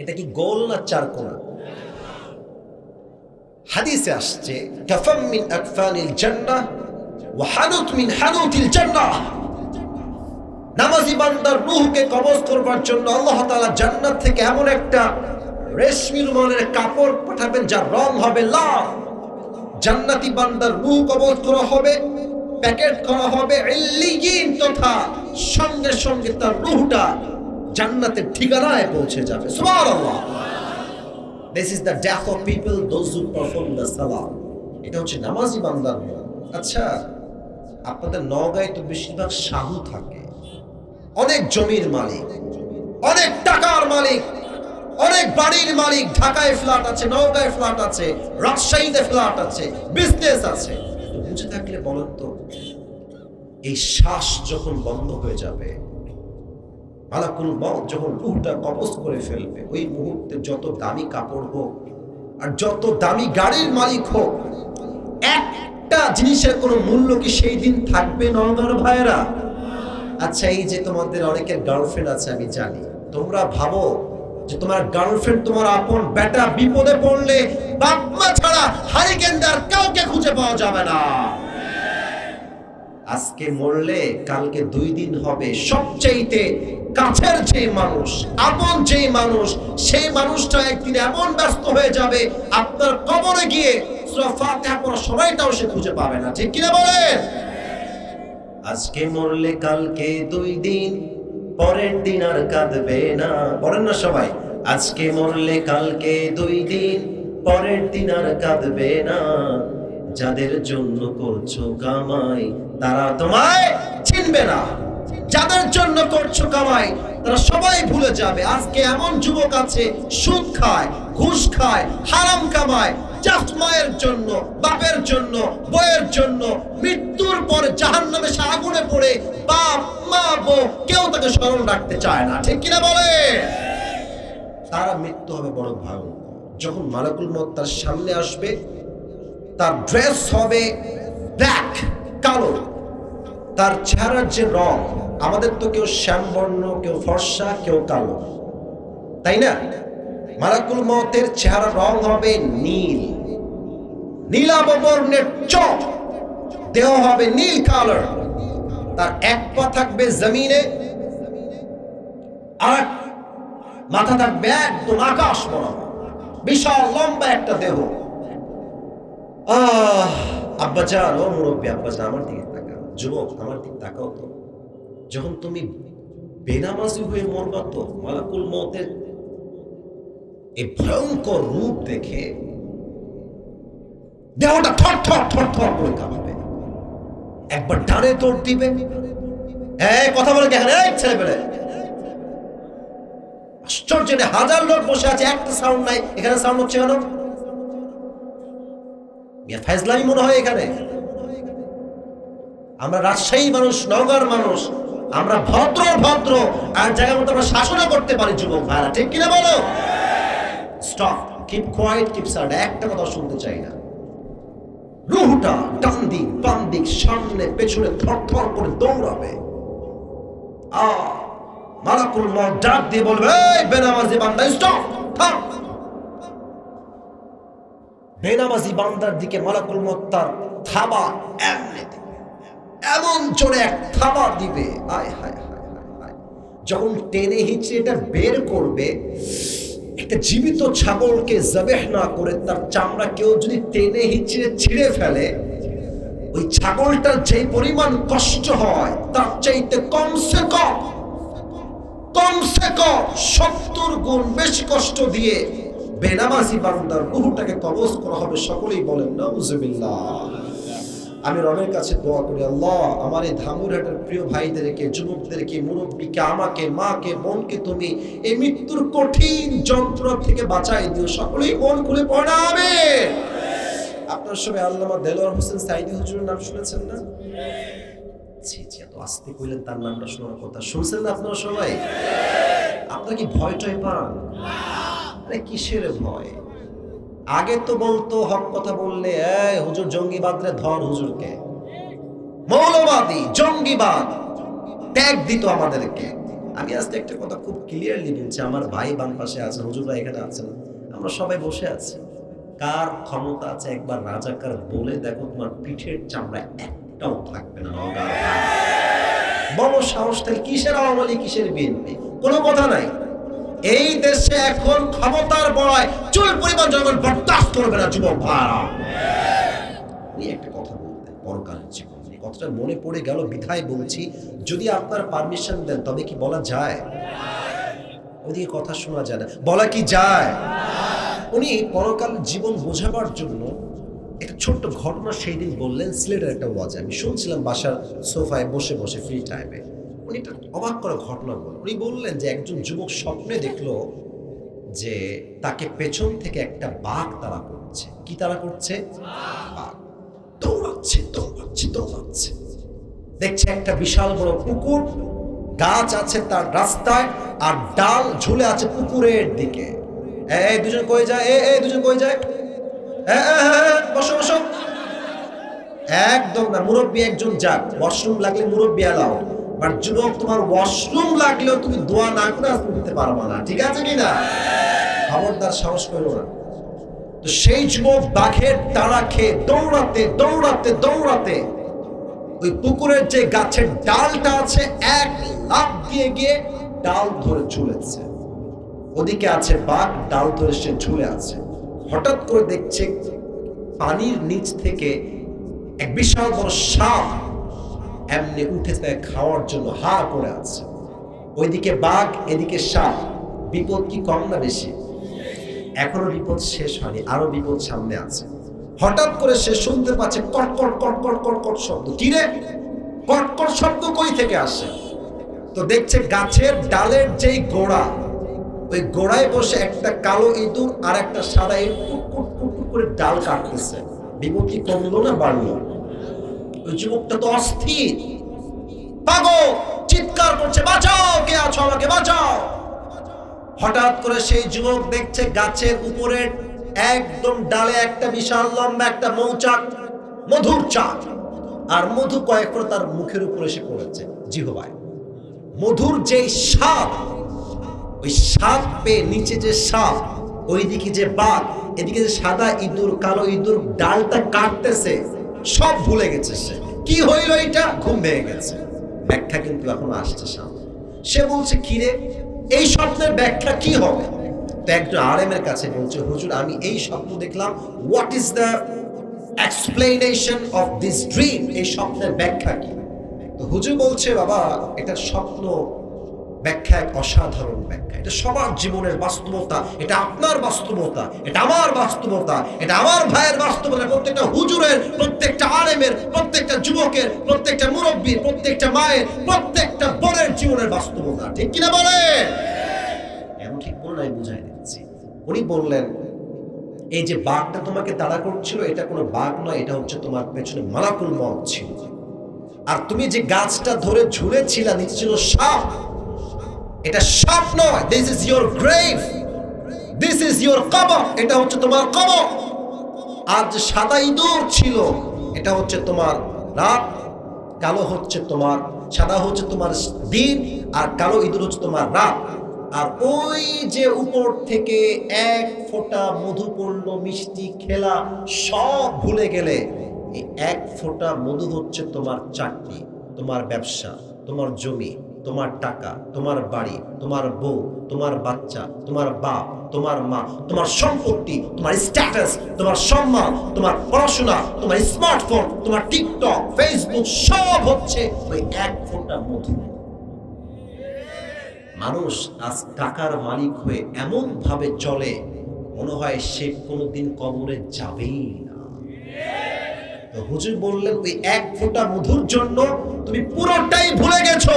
এটা কি গোল না চারকোনা? হাদিসে আসছে, কাফাম মিন আকফানিল জান্নাহ ওয়া হানুত মিন হানুতিল জান্নাহ। নামাজি বান্দার রূহকে কবজ করবার জন্য আল্লাহ তাআলা জান্নাত থেকে এমন একটা রেশমি রুমালের কাপড় পাঠাবেন যার রং হবে লাল। জান্নাতি বান্দার রূহ কবজ করা হবে, প্যাকেট করা হবে ইল্লিয়িন, তথা সঙ্গে সঙ্গে তার রূহটা জান্নাতের ঠিকানায় পৌঁছে যাবে। সুবহানাল্লাহ। This is the death of people, those who perform the salah. এটা হচ্ছে নামাজি বান্দার রূহ। আচ্ছা, আপনাদের নওগাঁয় তো বেশিরভাগ সাধু থাকে, অনেক জমির মালিক, অনেক টাকার মালিক, অনেক বাড়ির মালিক। ঢাকায় ফ্ল্যাট আছে, নওগাঁয় ফ্ল্যাট আছে, রাজশাহীতে ফ্ল্যাট আছে, বিজনেস আছে। বুঝে থাকলে বলেন তো, এই শ্বাস যখন বন্ধ হয়ে যাবে, মালাকুল মউত যখন রূহটা কবজ করে ফেলবে, ওই মুহূর্তে যত দামি কাপড় হোক আর যত দামি গাড়ির মালিক হোক, একটা জিনিসের কোনো মূল্য কি সেই দিন থাকবে নওগাঁর ভাইয়েরা? আচ্ছা, এই যে তোমাদের অনেকের গার্লফ্রেন্ড আছে, আমি জানি তোমরা ভাবো যে তোমার গার্লফ্রেন্ড তোমার আপন বেটা, বিপদে পড়লে বাপ মা ছাড়া হারিকেনদার কাউকে খুঁজে পাওয়া যাবে না। আজকে মরলে কালকে 2 দিন হবে। সবচাইতে কাছের যে মানুষ, আপন যে মানুষ, সেই মানুষটা একদিন এমন ব্যস্ত হয়ে যাবে, আপনার কবরে গিয়ে সূরা ফাতিহা পড়ার সময়টাও সে খুঁজে পাবে না। ঠিক কিনা বলেন? আজকে মরলে কালকে 2 দিন, পরের দিন আর কাঁদবে না। বলেন না সবাই, আজকে মরলে কালকে 2 দিন, পরের দিন আর কাঁদবে না। যাদের জন্য করছো কামাই তারা তোমায় চিনবে না, যাদের জন্য করছো কামাই তারা সবাই ভুলে যাবে। আজকে এমন যুবক আছে সুদ খায়, ঘুষ খায়, হারাম কামায়, জাস্ট মায়ের জন্য, বাপের জন্য, বউয়ের জন্য। মৃত্যুর পরে জাহান্নামে সে আগুনে পড়ে বাপ মা বউ কেউ তাকে স্মরণ রাখতে চায় না। ঠিক কিনা বলে? তারা মৃত্যু হবে বড় ভয়ঙ্কর। যখন মালাকুল মউত তার সামনে আসবে, তার ড্রেস হবে ব্ল্যাক, কালো। তার চেহারার যে রং, আমাদের তো কেউ শ্যামবর্ণ, কেউ ফর্সা, কেউ কালো, তাই না? মালাকুল মউতের চেহারার রং হবে নীল, নীলাভ বর্ণের চোখ, দেহ হবে নীল কালার, তার এক পা থাকবে জমিনে আর মাথা থাকবে একদম আকাশ বরাবর, বিশাল লম্বা একটা দেহ। আব্বাজান, ও মুরব্বী আব্বাজান, আমার দিকে তাকাও, যুবক আমার দিকে তাকাও তো। যখন তুমি বেনামাজি হয়ে মরবা, তো মালাকুল মউতের এই ভয়ঙ্কর রূপ দেখে দেহটা থর থর থর থর করে কাঁপবে। একবার ডানে দৌড় দিবে, কথা বলে কেন ছেলে পেলে? আশ্চর্য, হাজার লোক বসে আছে, একটা সাউন্ড নাই, এখানে সাউন্ড হচ্ছে কেন? ফাইজলামি মনে হয় এখানে? আমরা রাজশাহী মানুষ, নওগাঁর মানুষ, আমরা ভদ্র ভদ্র, আর জায়গা মতো আমরা শাসনও করতে পারি যুবক ভাইরা, ঠিক কিনা বলো? Stop, keep quiet, keep silent, একটা কথা শুনতে চাই না। রুহটা ডান দিক বাম দিক সামনে পেছনে থর থর করে দৌড়াবে। মালাকুল মউত ডাক দিয়ে বলবে, এই বেনামাজি বান্দা স্টপ, থাম। বেনামাজি বান্দার দিকে মালাকুল মউত তার থাবা এমন জোরে এক থাবা দিবে, আয় হায় হায় হায়। যখন টেনে হিচড়ে এটা বের করবে, একটা জীবিত ছাগলকে জবেহ না করে তার চামড়া কেউ যদি টেনে হিচড়ে ছিঁড়ে ফেলে, ওই ছাগলটার যে পরিমাণ কষ্ট হয় তার চাইতে কমসে কম 70 গুণ বেশি কষ্ট দিয়ে বেনামাজি বান্দার রূহটাকে কবজ করা হবে। সকলেই বলেন নাউজুবিল্লাহ। আমি রবের কাছে দোয়া করি, আল্লাহ আমার এই ধামুরহাটের প্রিয় ভাইদেরকে, যুবকদেরকে, মুরব্বীকে, আমাকে, মাকে, বোনকে তুমি এই মৃত্যুর কঠিন যন্ত্রণা থেকে বাঁচাই দিও। সকলেই মন খুলে পড়া আমিন। আপনার সবাই আল্লামা দেলোয়ার হোসেন সাইদি হুজুরের নাম শুনেছেন না? এত আস্তে কইলেন, তার নামটা শোনার কথা শুনছেন না আপনারা সবাই? আপনারা কি ভয় টয় পান? আরে কিসের ভয়? আগে তো বলতো হক কথা বললে, এই হুজুর জঙ্গিবাদ রে ধর, হুজুরকে মৌলবাদী জঙ্গিবাদ ট্যাগ দিত আমাদেরকে। আমি আজকে একটা কথা খুব ক্লিয়ারলি বলছি, আমার ভাই বাম পাশে আছে, হুজুররা এখানে আছেন, আমরা সবাই বসে আছি। কার ক্ষমতা আছে একবার রাজাকার বলে দেখো, তোমার পিঠের চামড়া একটাও থাকবে না। বড় সাহস থাকে, কিসের আওয়ামী লীগ, কিসের বিএনপি, কোনো কথা নাই। এই দেশে এখন ক্ষমতার বড়ায় চুল পরিমাণ জনগণ বরদাস্ত করবে না যুবক ভাইরা। একটা কথা বলতেন পরকালের জীবন, এই কথাটা মনে পড়ে গেল, বিধায় বলছি। যদি আপনার পারমিশন দেন তবে কি বলা যায়? ওদিকে কথা শোনা যায় না, বলা কি যায়? উনি পরকালের জীবন বোঝাবার জন্য একটা ছোট্ট ঘটনা সেই দিন বললেন সিলেটের একটা ওয়াজে। আমি শুনছিলাম বাসার সোফায় বসে বসে ফ্রি টাইমে। উনি একটা অবাক করা ঘটনা বললেন। উনি বললেন যে একজন যুবক স্বপ্নে দেখলো যে তাকে পেছন থেকে একটা বাঘ তাড়া করছে। কি তাড়া করছে? বাঘ। দৌড়াচ্ছে দৌড়াচ্ছে দৌড়াচ্ছে, দেখছে একটা বিশাল বড় পুকুর, গাছ আছে তার রাস্তায়, আর ডাল ঝুলে আছে পুকুরের দিকে। এই দুজন কই যায়? এই দুজন কই যায়? বসো বসো। একদম না, মুরব্বী একজন যাক, ওয়াশরুম লাগলে মুরব্বী এলাও, বাট যুবক তোমার ওয়াশরুম লাগলেও তুমি দোয়া না করে আসতে দিতে পারবা না, ঠিক আছে কিনা? খবরদার সাহস করো না। তো সেই যুবক বাঘের তাড়া খেয়ে দৌড়াতে দৌড়াতে দৌড়াতে ওই পুকুরের যে গাছের ডালটা আছে, এক লাফ দিয়ে গিয়ে ডাল ধরে ঝুলেছে। ওদিকে আছে বাঘ, ডাল ধরে সে ঝুলে আছে। হঠাৎ করে দেখছে পানির নিচ থেকে এক বিশাল বড় সাপ এমনি উঠেছে খাওয়ার জন্য, হা করে আছে। ওইদিকে বাঘ, এদিকে সাপ। বিপদ কি কম না বেশি? এখনো বিপদ শেষ হয়নি, আরো বিপদ সামনে আছে। হঠাৎ করে সে শুনতে পাচ্ছে কটকট কটকট কটকট শব্দ। কি রে? কটকট শব্দ কই থেকে আসে? তো দেখছে গাছের ডালের যেই গোড়া, ওই গোড়ায় বসে একটা কালো ইঁদুর আর একটা সাদা ইঁদুর কুটকুট করে ডাল কাটতেছে। বিপদ কি কমলো না বাড়লো? ওই যুবকটা তো অস্থির, পাগল, চিৎকার করছে, বাঁচাও, কে আছো, আমাকে বাঁচাও। হঠাৎ করে সেই যুবক দেখছে গাছের উপরে একদম ডালে একটা বিশাল লম্বা একটা মৌচাক, মধুর চাক, আর মধু কয়েক করে তার মুখের উপরে এসে পড়েছে জিহ্বায়। মধুর যে সাপ, ওই সাপ পেয়ে নিচে যে সাপ, ওইদিকে যে বাঘ, এদিকে যে সাদা ইঁদুর, কালো ইঁদুর ডালটা কাটতেছে, সব ভুলে গেছে সে। কি হইল এটা? ঘুম ভেঙে গেছে। ব্যাখ্যা কিন্তু এখন আসছে সামনে। সে বলছে, কিরে এই স্বপ্নের ব্যাখ্যা কি হবে? তো একজন আলেমের কাছে বলছে, হুজুর আমি এই স্বপ্ন দেখলাম, what is the explanation of this dream? এই স্বপ্নের ব্যাখ্যা কি? তো হুজুর বলছে, বাবা এটা স্বপ্ন ব্যাখ্যা এক অসাধারণ ব্যাখ্যা। এটা সবার জীবনের বাস্তবতা, এটা আপনার বাস্তবতা, এটা আমার বাস্তবতা, এটা আমার ভাইয়ের বাস্তবতা, প্রত্যেকটা হুজুরের, প্রত্যেকটা আলেমের, প্রত্যেকটা যুবকের, প্রত্যেকটা মুরব্বীর, প্রত্যেকটা মায়ের, প্রত্যেকটা বোনের জীবনের বাস্তবতা। ঠিক কিনা বলেন? এমন ঠিক বলে নাই, বুঝাই দিচ্ছি। উনি বললেন, এই যে বাঘটা তোমাকে তাড়া করছিল, এটা কোনো বাঘ নয়, এটা হচ্ছে তোমার পেছনে মালাকুল মউত ছিল। আর তুমি যে গাছটা ধরে ঝুলেছিলা, নিচে ছিল সাপ। এটা সাপ নয়, this is your grave, this is your কবর, এটা হচ্ছে তোমার কবর। আর যে সাদা ইঁদুর ছিল, এটা হচ্ছে তোমার রাত, কালো হচ্ছে তোমার, সাদা হচ্ছে তোমার দিন, আর কালো ইঁদুর হচ্ছে তোমার রাত। আর ওই যে উপর থেকে এক ফোঁটা মধু পড়ল, মিষ্টি খেলা, সব ভুলে গেলে। এই এক ফোঁটা মধু হচ্ছে তোমার চাকরি, তোমার ব্যবসা, তোমার জমি, তোমার টাকা, তোমার বাড়ি, তোমার বউ, তোমার বাচ্চা, তোমার বাপ, তোমার মা, তোমার সম্পত্তি, তোমার স্ট্যাটাস, তোমার সম্মান, তোমার পড়াশোনা, তোমার স্মার্টফোন, তোমার টিকটক, ফেসবুক, সব হচ্ছে ওই এক ফোঁটা মধু। মানুষ আজ টাকার মালিক হয়ে এমন ভাবে চলে, মনে হয় সে কোনোদিন কবরে যাবেই না। তো হুজুর বললেন, ওই এক ফোঁটা মধুর জন্য তুমি পুরোটাই ভুলে গেছো।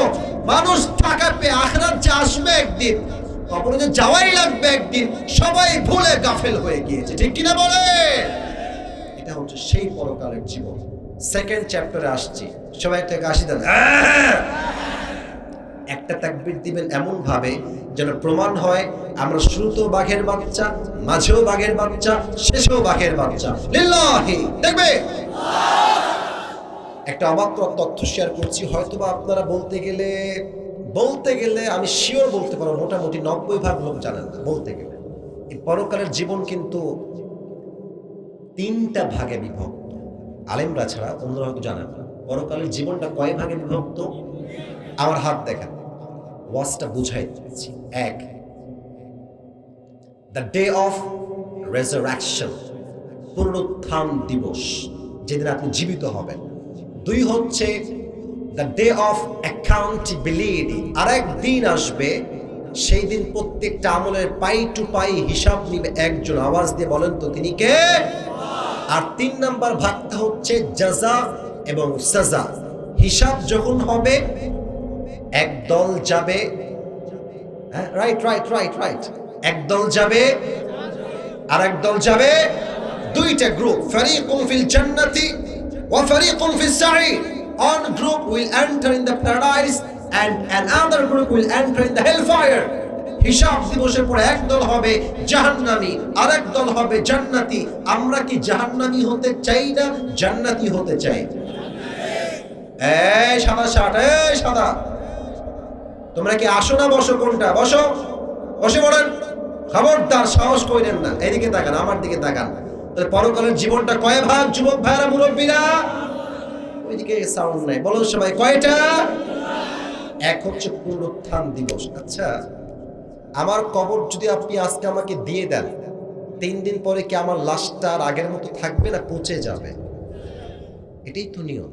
মানুষ টাকা পেয়ে আখিরাত যে আসবে একদিন, কবরে যে যাওয়াই লাগবে একদিন, সবাই ভুলে গাফেল হয়ে গিয়েছে। ঠিক কিনা বলে? এটা হচ্ছে সেই পরকালের জীবন। সেকেন্ড চ্যাপ্টারে আসছি, সবাই একটা কাশি দেন, একটা তাকবীর দিবেন এমন ভাবে যেন প্রমাণ হয় আমরা শুরুতেও বাঘের বাচ্চা, মাঝেও বাঘের বাচ্চা, শেষেও বাঘের বাচ্চা। লিল্লাহি দেখবে। একটা অবাক তথ্য শেয়ার করছি, হয়তোবা আপনারা বলতে গেলে আমি শিওর বলতে পারবো মোটামুটি 90% লোক জানেন না। বলতে গেলে এই পরকালের জীবন কিন্তু 3টা ভাগে বিভক্ত। আলেমরা ছাড়া অন্যরা হয়তো জানেন না। পরকালের জীবনটা কয় ভাগে বিভক্ত? আমার হাত দেখেন, ওয়াজটা বুঝাই দিচ্ছি। 1, দ্য ডে অফ রেজারেকশন, পুনরুত্থান দিবস, যেদিন আপনি জীবিত হবেন। 2 হচ্ছে দ্য ডে অফ অ্যাকাউন্টেবিলিটি, আরেক দিন আসবে, সেই দিন প্রত্যেকটা আমলের পাই টু পাই হিসাব নিবে একজন। আওয়াজ দিয়ে বলেন তো তিনি কে? আর 3 নাম্বার ভাগটা হচ্ছে জাযা এবং সাজা। হিসাব যখন হবে, একদল যাবে, রাইট, একদল যাবে আর একদল যাবে, 2টা গ্রুপ, ফারিকুম ফিল জান্নাতি ওয়া ফারিকুম ফিস সাঈর। One group will enter in the paradise and another group will enter in the hellfire. হিসাব দিবসের পরে একদল হবে জাহান্নামী, আর একদল হবে জান্নাতি। আমরা কি জাহান্নামী হতে চাই না জান্নাতি হতে চাই? এই সাদা শার্ট, এই সাদা, তোমরা কি আসো না বসো? কোনটা? বসো, বসে পড়েন। খবরদার সাহস কইরেন না। এদিকে তাকান, আমার দিকে তাকান। তাহলে পরকালের জীবনটা কয় ভাগ যুবক ভাইরা, মুরব্বীরা? ওইদিকে সাউন্ড নাই, বলুন সবাই কয়টা? 1 হচ্ছে পুনরুত্থান দিবস। আচ্ছা, আমার কবর যদি আপনি আজকে আমাকে দিয়ে দেন, 3 দিন পরে কি আমার লাশটা আর আগের মতো থাকবে না পচে যাবে? এটাই তো নিয়ম।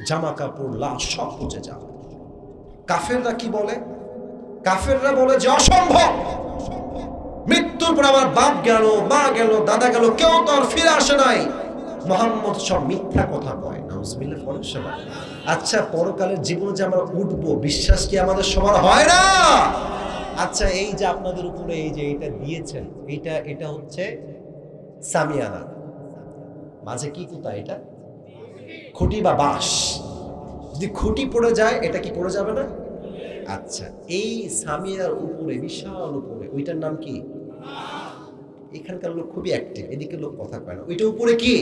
জামা কাপড়, লাশ সব পচে যাবে। কাফেররা কি বলে? কাফেররা বলে যে অসম্ভব, মৃত্যুর পর আমার বাপ গেল, মা গেল, দাদা গেল, কেউ তো আর ফিরে আসে নাই। মুহাম্মদ সব মিথ্যা কথা কয়। নাউজুবিল্লাহ পড়েন সবাই। আচ্ছা, পরকালের জীবনে যে আমরা উঠবো, বিশ্বাস কি আমাদের সবার হয় না? আচ্ছা, এই যে আপনাদের উপরে এই যে এটা দিয়েছেন, এটা হচ্ছে সামিয়ানা, মাঝে কি কোথায়? এটা খুঁটি বা বাঁশ। যদি খুঁটি পড়ে যায়, এটা কি পড়ে যাবে না? আচ্ছা, এই সামিয়ার উপরে, বিশাল উপরে, ওইটার নাম কি? এখানকার লোক খুবই অ্যাক্টিভ, এদিকে লোক কথা কয় না। ওইটা উপরে কি?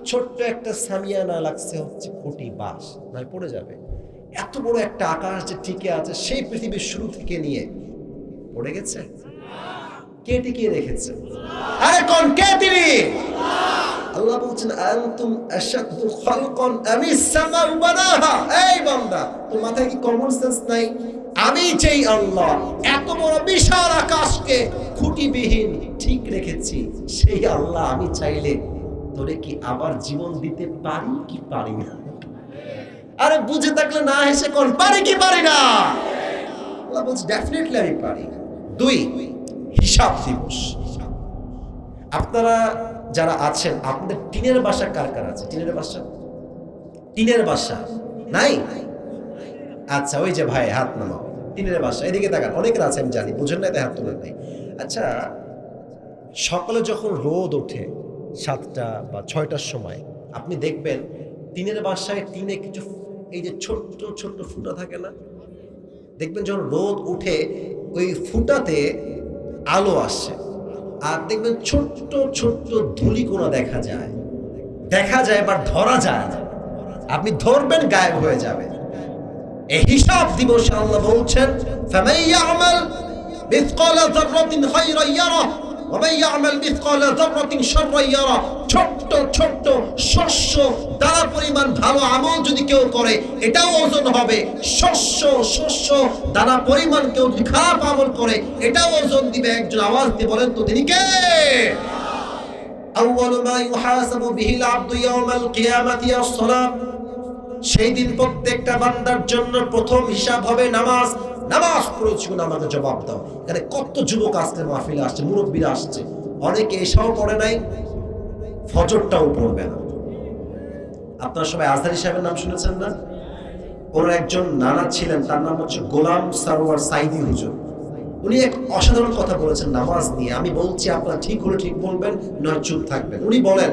ছোট্ট একটা সামিয়ানা লাগছে হচ্ছে খুঁটি, বাঁশ, নয় পড়ে যাবে। এত বড় একটা আকাশ যে টিকে আছে, সেই পৃথিবীর শুরু থেকে নিয়ে পড়ে গেছে। কে টিকিয়ে রেখেছে? আরে কোন? কে তিনি? আল্লাহ বলছেন আনতুম আশাদ্দু খালকান আমিস সামাউ বানাহা। এই বান্দা, তোর মাথায় কি কমন সেন্স নাই? আমি যেই আল্লাহ এত বড় বিশাল আকাশকে খুঁটিবিহীন ঠিক রেখেছি, সেই আল্লাহ আমি চাইলে তোরে কি আবার জীবন দিতে পারি কি পারি না? আরে বুঝে থাকলে না হেসে কোন পারি কি পারি না? আল্লাহ বলছে ডেফিনেটলি আমি পারি। 2, হিসাব দিবস। আপনারা যারা আছেন, আপনাদের টিনের বাসা কার কার আছে? টিনের বাসা, টিনের বাসা নাই? আচ্ছা, ওই যে ভাই হাত নামাও। টিনের বাসা, এদিকে তাকান। অনেকের আছে আমি জানি, বুঝেন না, তাই হাত তোলেন নাই। আচ্ছা, সকালে যখন রোদ ওঠে 7টা বা 6টার সময়, আপনি দেখবেন টিনের বাসায় টিনে কিছু এই যে ছোট্ট ছোট্ট ফুটা থাকে না? দেখবেন যখন রোদ উঠে ওই ফুটাতে আলো আসে, আর দেখবেন ছোট্ট ছোট্ট ধূলিকণা দেখা যায় বা ধরা যায় না। আপনি ধরবেন গায়েব হয়ে যাবে। এই হিসাব দিবসে আল্লাহ বলছেন ফামান ইয়ামাল মিসকালা যাররাতিন খায়রান ইয়ারা ওয়া মান ইয়ামাল মিসকালা যাররাতিন শাররান ইয়ারা। ছোট্ট ছোট্ট শস্য দানা পরিমাণ ভালো আমল যদি কেউ করে, এটাও ওজন হবে। শস্য দানা পরিমাণ কেউ যদি খারাপ আমল করে, এটাও ওজন দিবে। একজন আওয়াজ দিয়ে বলেন তো তিনি কে? আউয়ালু মা ইউহাসাবু বিহিল আবদু ইয়াওমাল কিয়ামাতি আস-সালাত। সেই দিন প্রত্যেকটা বান্দার জন্য প্রথম হিসাব হবে নামাজ। নামাজ পড়েছি, আমাকে জবাব দাও। এখানে কত যুবক আসছে, মাহফিলে আসছে, মুরব্বীরা আসছে, অনেকে এসাও পড়ে নাই, ফজরটাও পড়বে না। আপনারা সবাই আজহারী সাহেবের নাম শুনেছেন না? ওর একজন নানা ছিলেন, তার নাম হচ্ছে গোলাম সারোয়ার সাইদি হুজুর। উনি এক অসাধারণ কথা বলেছেন নামাজ নিয়ে। আমি বলছি, আপনারা ঠিক হলে ঠিক বলবেন, নয় চুপ থাকবেন। উনি বলেন,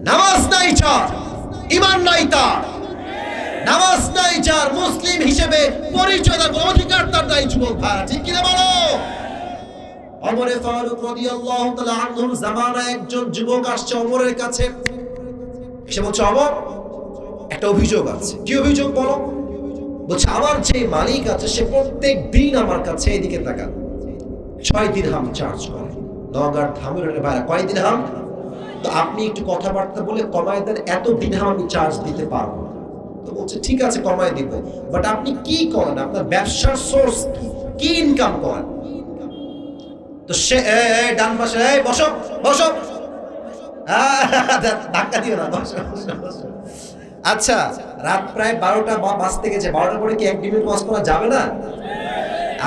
নামাজ নাই যার, ঈমান নাই তার। নামাজ নাই যার, মুসলিম হিসেবে পরিচয় তার অধিকার তার নাই। যুবক ভাই, ঠিক কিনা বলো? ওমরে ফারুক রাদিয়াল্লাহু তাআলা আনহুর জামানায় একজন যুবক আসছে ওমরের কাছে, এসে বলছে, ওমর, একটা অভিযোগ আছে। কি অভিযোগ বলো? বলছে, আমার যে মালিক আছে সে প্রত্যেক দিন আমার কাছে, এদিকে তাকান, 6 দিরহাম চার্জ করে। নওগাঁর ধামুরের ভাই, কয় দিরহাম? তো আপনি একটু কথাবার্তা বলে কমায় দেন, এত দিরহাম আমি চার্জ দিতে পারবো না। তো বলছে, ঠিক আছে কমায় দিব, বাট আপনি কি করেন? আপনার ব্যবসার সোর্স কি ইনকাম করেন? তো সে ডান পাশে, বসো বসো, ধাক্কা দিও না, বসো বসো। আচ্ছা, রাত প্রায় 12টা বাজতে গেছে, 12টার পরে কি 1 মিনিট ওয়াজ করা যাবে না?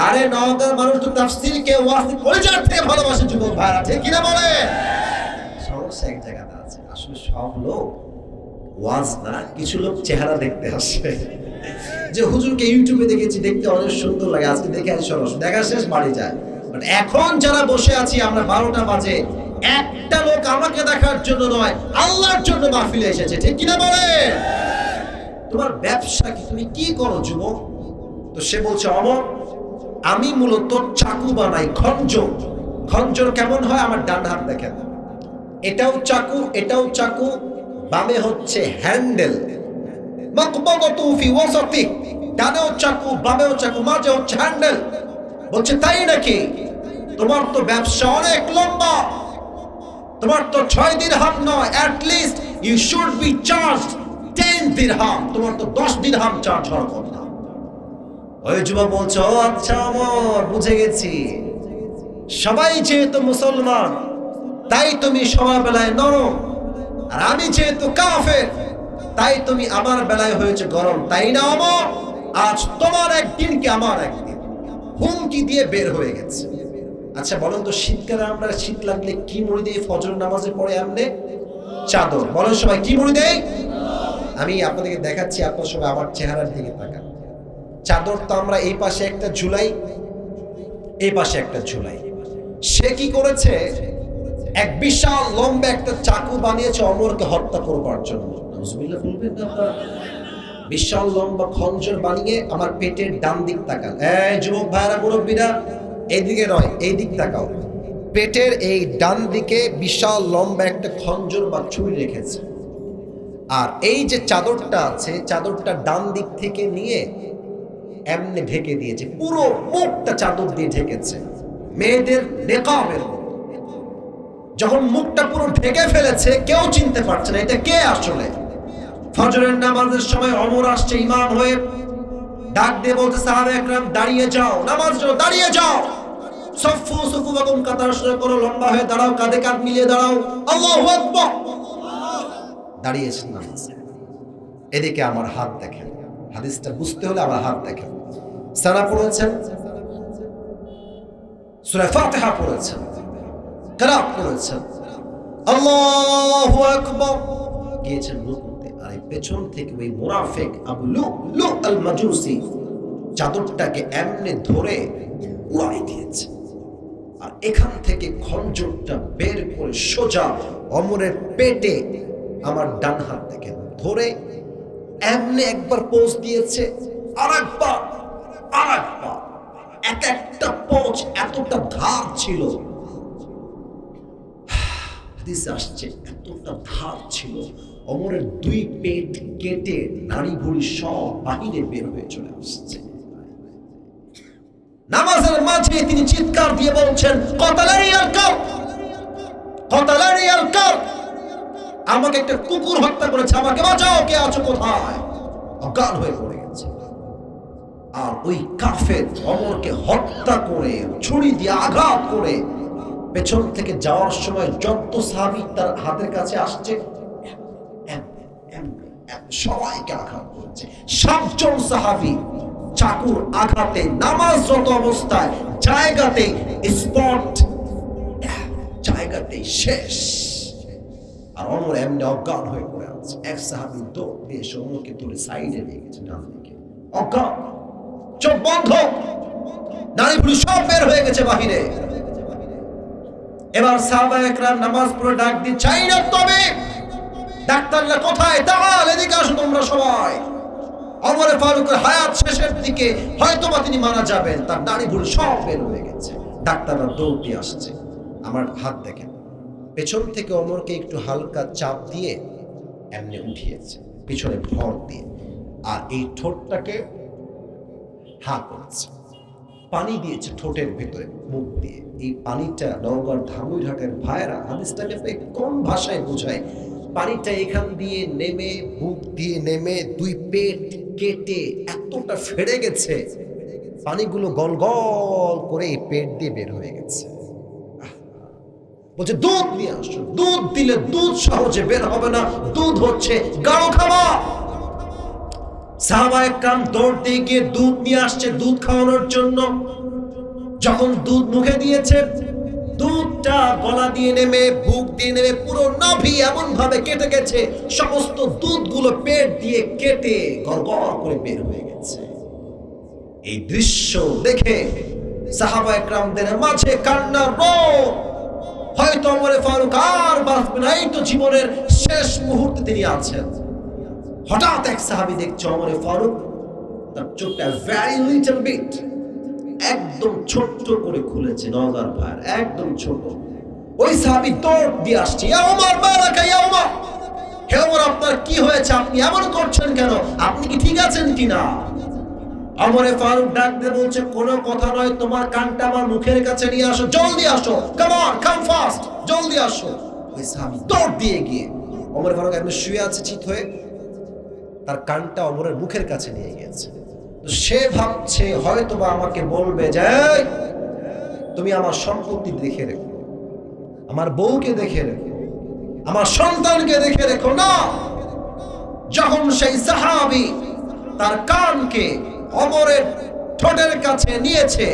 আরে নওগাঁর মানুষ তো তাফসীর কে ওয়াজ কলিজার থেকে ভালোবাসে যুবক ভাইরা, ঠিক কিনা বলে? সমস্যা এক জায়গাতে আছে, আসলে সব লোক ওয়াজ না, কিছু লোক চেহারা দেখতে আসে। যে হুজুরকে ইউটিউবে দেখেছি, দেখতে অনেক সুন্দর লাগে, আজকে দেখে আসি, সরাসরি দেখা শেষ বাড়ি যায়। বাট এখন যারা বসে আছি আমরা, 12টা বাজে, একটা লোক আমাকে দেখার জন্য নয়, আল্লাহর জন্য মাহফিলে এসেছে, ঠিক কিনা বলে? তোমার ব্যবসা কি? তুমি কি করো যুবক? তো সে বলছে, অমর, আমি মূলত চাকু বানাই, খঞ্জর। খঞ্জর কেমন হয়? আমার ডান হাত দেখেন, এটাও চাকু, এটাও চাকু, বামে হচ্ছে হ্যান্ডেল। মাকবাদাতু ফি ওয়াসাতি, ডানেও চাকু, বামেও চাকু, মাঝে হচ্ছে হ্যান্ডেল। বলছে, তাই নাকি? তোমার তো ব্যবসা অনেক লম্বা, তোমার তো 6 দিরহাম নয়, at least you should be charged 10 dirham. তোমার তো 10 দিরহাম চার্জ হওয়ার কথা। ওই যুবক বলছে, ও আচ্ছা ওমর, বুঝে গেছি, সবাই যেহেতু মুসলমান তাই তুমি সবার বেলায় নরম, আর আমি যেহেতু কাফের তাই তুমি আমার বেলায় হয়েছে গরম, তাই না ওমর? আজ তোমার একদিন কি আমার একদিন। হুমকি দিয়ে বের হয়ে গেছে। আচ্ছা বলেন তো, শীতকালে আমরা শীত লাগলে কি মুড়ি দিয়ে ফজর নামাজে পড়ে? আমনে চাদর। বলেন সবাই, কি মুড়ি দেয়? আমি আপনাদেরকে দেখাচ্ছি, আপনারা সবাই আমার চেহারার দিকে তাকান। চাদর তো আমরা এই পাশে একটা ঝুলাই, এই পাশে একটা ঝুলাই। সে কি করেছে? এক বিশাল লম্বা একটা চাকু বানিয়েছে ওমরকে হত্যা করবার জন্য। নাউজুবিল্লাহ বলবেন না আপনারা? বিশাল লম্বা খঞ্জর বানিয়ে আমার পেটের ডান দিক তাকান। এই যুবক ভাইরা, মুরব্বীরা, এইদিকে নয়, এই দিক তাকাও। পেটের এই ডান দিকে বিশাল লম্বা একটা খঞ্জর বা ছুরি রেখেছে। আর এই যে চাদরটা আছে, চাদরটা ডান দিক থেকে নিয়ে এমনি ঢেকে দিয়েছে, পুরো মুখটা চাদর দিয়ে ঢেকেছে, মেয়েদের নেকাবের মতো। যখন মুখটা পুরো ঢেকে ফেলেছে, কেউ চিনতে পারছে না এটা কে আসলে। ফজরের নামাজের সময় ওমর আসছে ইমাম হয়ে, ডাক দিয়ে বলতে সাহাবা একরাম দাঁড়িয়ে যাও, নামাজ জন্য দাঁড়িয়ে যাও, সফু সফু বেগম কাতার সোজা করো, লম্বা হয়ে দাঁড়াও, কাঁধে কাঁধ মিলিয়ে দাঁড়াও, আল্লাহু আকবার। দাঁড়িয়েছেন নামাজ। এদিকে আমার হাত দেখেন, হাদিসটা বুঝতে হলে আমার হাত দেখেন। সারা পড়েছেন, সূরা ফাতিহা পড়েছেন, কিরাত পড়েছেন, আল্লাহু আকবার, গিয়েছেন রুকুতে। আর এই পেছন থেকে ওই মুনাফিক আবু লু'লু আল মাজুসি চাদরটাকে এমনি ধরে উড়াই দিয়েছে। আর এখান থেকে খঞ্জরটা বের করে সোজা ওমরের পেটে আমার ডান হাত থেকে ধরে এমনি একবার পোজ দিয়েছে, আরেকবার, আরেকবার। এক একটা পোজ এতটা ধার ছিল, হাদিসে আসছে এতটা ধার ছিল, ওমরের দুই পেট কেটে নাড়ি ভুঁড়ি সব বাহিরে বের হয়ে চলে আসছে। নামাজের মাঝে তিনি চিৎকার দিয়ে বলছেন, কতালানি আল কালব, কতালানি আল কালব, আমাকে একটা কুকুর হত্যা করেছে, আমাকে বাঁচাও, কে আছো কোথায়? অজ্ঞান হয়ে পড়ে গেছে। আর ওই কাফের ওমরকে হত্যা করে ছুরি দিয়ে আঘাত করে পেছন থেকে যাওয়ার সময় যত সাহাবী তার হাতের কাছে আসছে সবাইকে আঘাত করেছে। 7 জন সাহাবী চাকুর আঘাতে নামাজরত অবস্থায় জায়গাতেই শেষ। আর ওমর এমনি অজ্ঞান হয়ে পড়ে আছে। এক সাহাবী দৌড় দিয়ে ওমরকে তুলে সাইডে নিয়ে গেছে, ডান দিকে, অজ্ঞান, চোখ বন্ধ, নাড়িভুঁড়ি সব বের হয়ে গেছে বাহিরে। এবার সাহাবা একরাম নামাজ পড়ে ডাক দিয়ে, চাই না তবে ডাক্তাররা কোথায়, তাআল এদিকে আসো তোমরা সবাই। ওমর ফারুকের হায়াত শেষের দিকে, হয়তোবা তিনি মারা যাবেন, তার নাড়িভুঁড়ি সব বের হয়ে গেছে। ডাক্তাররা দৌড়ে আসছে। আমার হাত দেখেন, পেছন থেকে ওমরকে একটু হালকা চাপ দিয়ে এমনি উঠিয়েছে, পিছনে ভর দিয়ে, আর এই ঠোঁটটাকে হা করেছে, পানি দিয়েছে ঠোঁটের ভিতরে মুখ দিয়ে। এই পানিটা নওগাঁর ধামুইরহাটের ভাইরা হাদিসটাকে কোন ভাষায় বোঝায়, পানিটা এখান দিয়ে নেমে, বুক দিয়ে নেমে, দুই পেট কেটে এতটা ফেড়ে গেছে, পানিগুলো গল গল করে এই পেট দিয়ে বের হয়ে গেছে। বলছে দুধ নিয়ে আসো, দুধ দিলে দুধ সহজে বের হবে না, দুধ হচ্ছে গাঢ় খাবার। সাহাবা একরাম দৌড় দিয়ে গিয়ে দুধ নিয়ে আসছে দুধ খাওয়ানোর জন্য। যখন দুধ মুখে দিয়েছে, দুধটা গলা দিয়ে নেমে, বুক দিয়ে নেমে, পুরো নাভি এমন ভাবে কেটে গেছে, সমস্ত দুধগুলো পেট দিয়ে কেটে গড়গড় করে বের হয়ে গেছে। এই দৃশ্য দেখে সাহাবা একরামদের মাঝে কান্নার রোল। হয়তো ওমর ফারুক আর বাঁচবে না, এই তো জীবনের শেষ মুহূর্তে তিনি আছেন। হঠাৎ এক সাহাবী দেখছে ওমর ফারুক তার চোখটা ভেরি লিটল বিট একদম ছোট্ট করে খুলেছে, নওগাঁর ভাইয়ের একদম ছোট। ওই সাহাবী দৌড় দিয়ে আসছে, ইয়া ওমর মালাকা, ইয়া ওমর, হে ওমর আপনার কি হয়েছে, আপনি এমন করছেন কেন, আপনি কি ঠিক আছেন কিনা? ওমর ফারুক ডাক দিয়ে বলছে, কোনো কথা নয়, তোমার কানটা আমার মুখের কাছে নিয়ে আসো, জলদি আসো, কাম অন, কাম ফাস্ট, জলদি আসো। ওই সাহাবী দৌড় দিয়ে গিয়ে ওমর ফারুক একদম শুয়ে আছে চিত হয়ে, তার কানটা ওমরের মুখের কাছে নিয়ে গিয়েছে। তো সে ভাবছে হয়তোবা আমাকে বলবে যে তুমি আমার সম্পত্তি দেখে রেখো, আমার বউকে দেখে রেখো, আমার সন্তানকে দেখে রেখো। না, যখন সেই সাহাবী তার কানকে ওমরের ঠোঁটের কাছে নিয়েছে,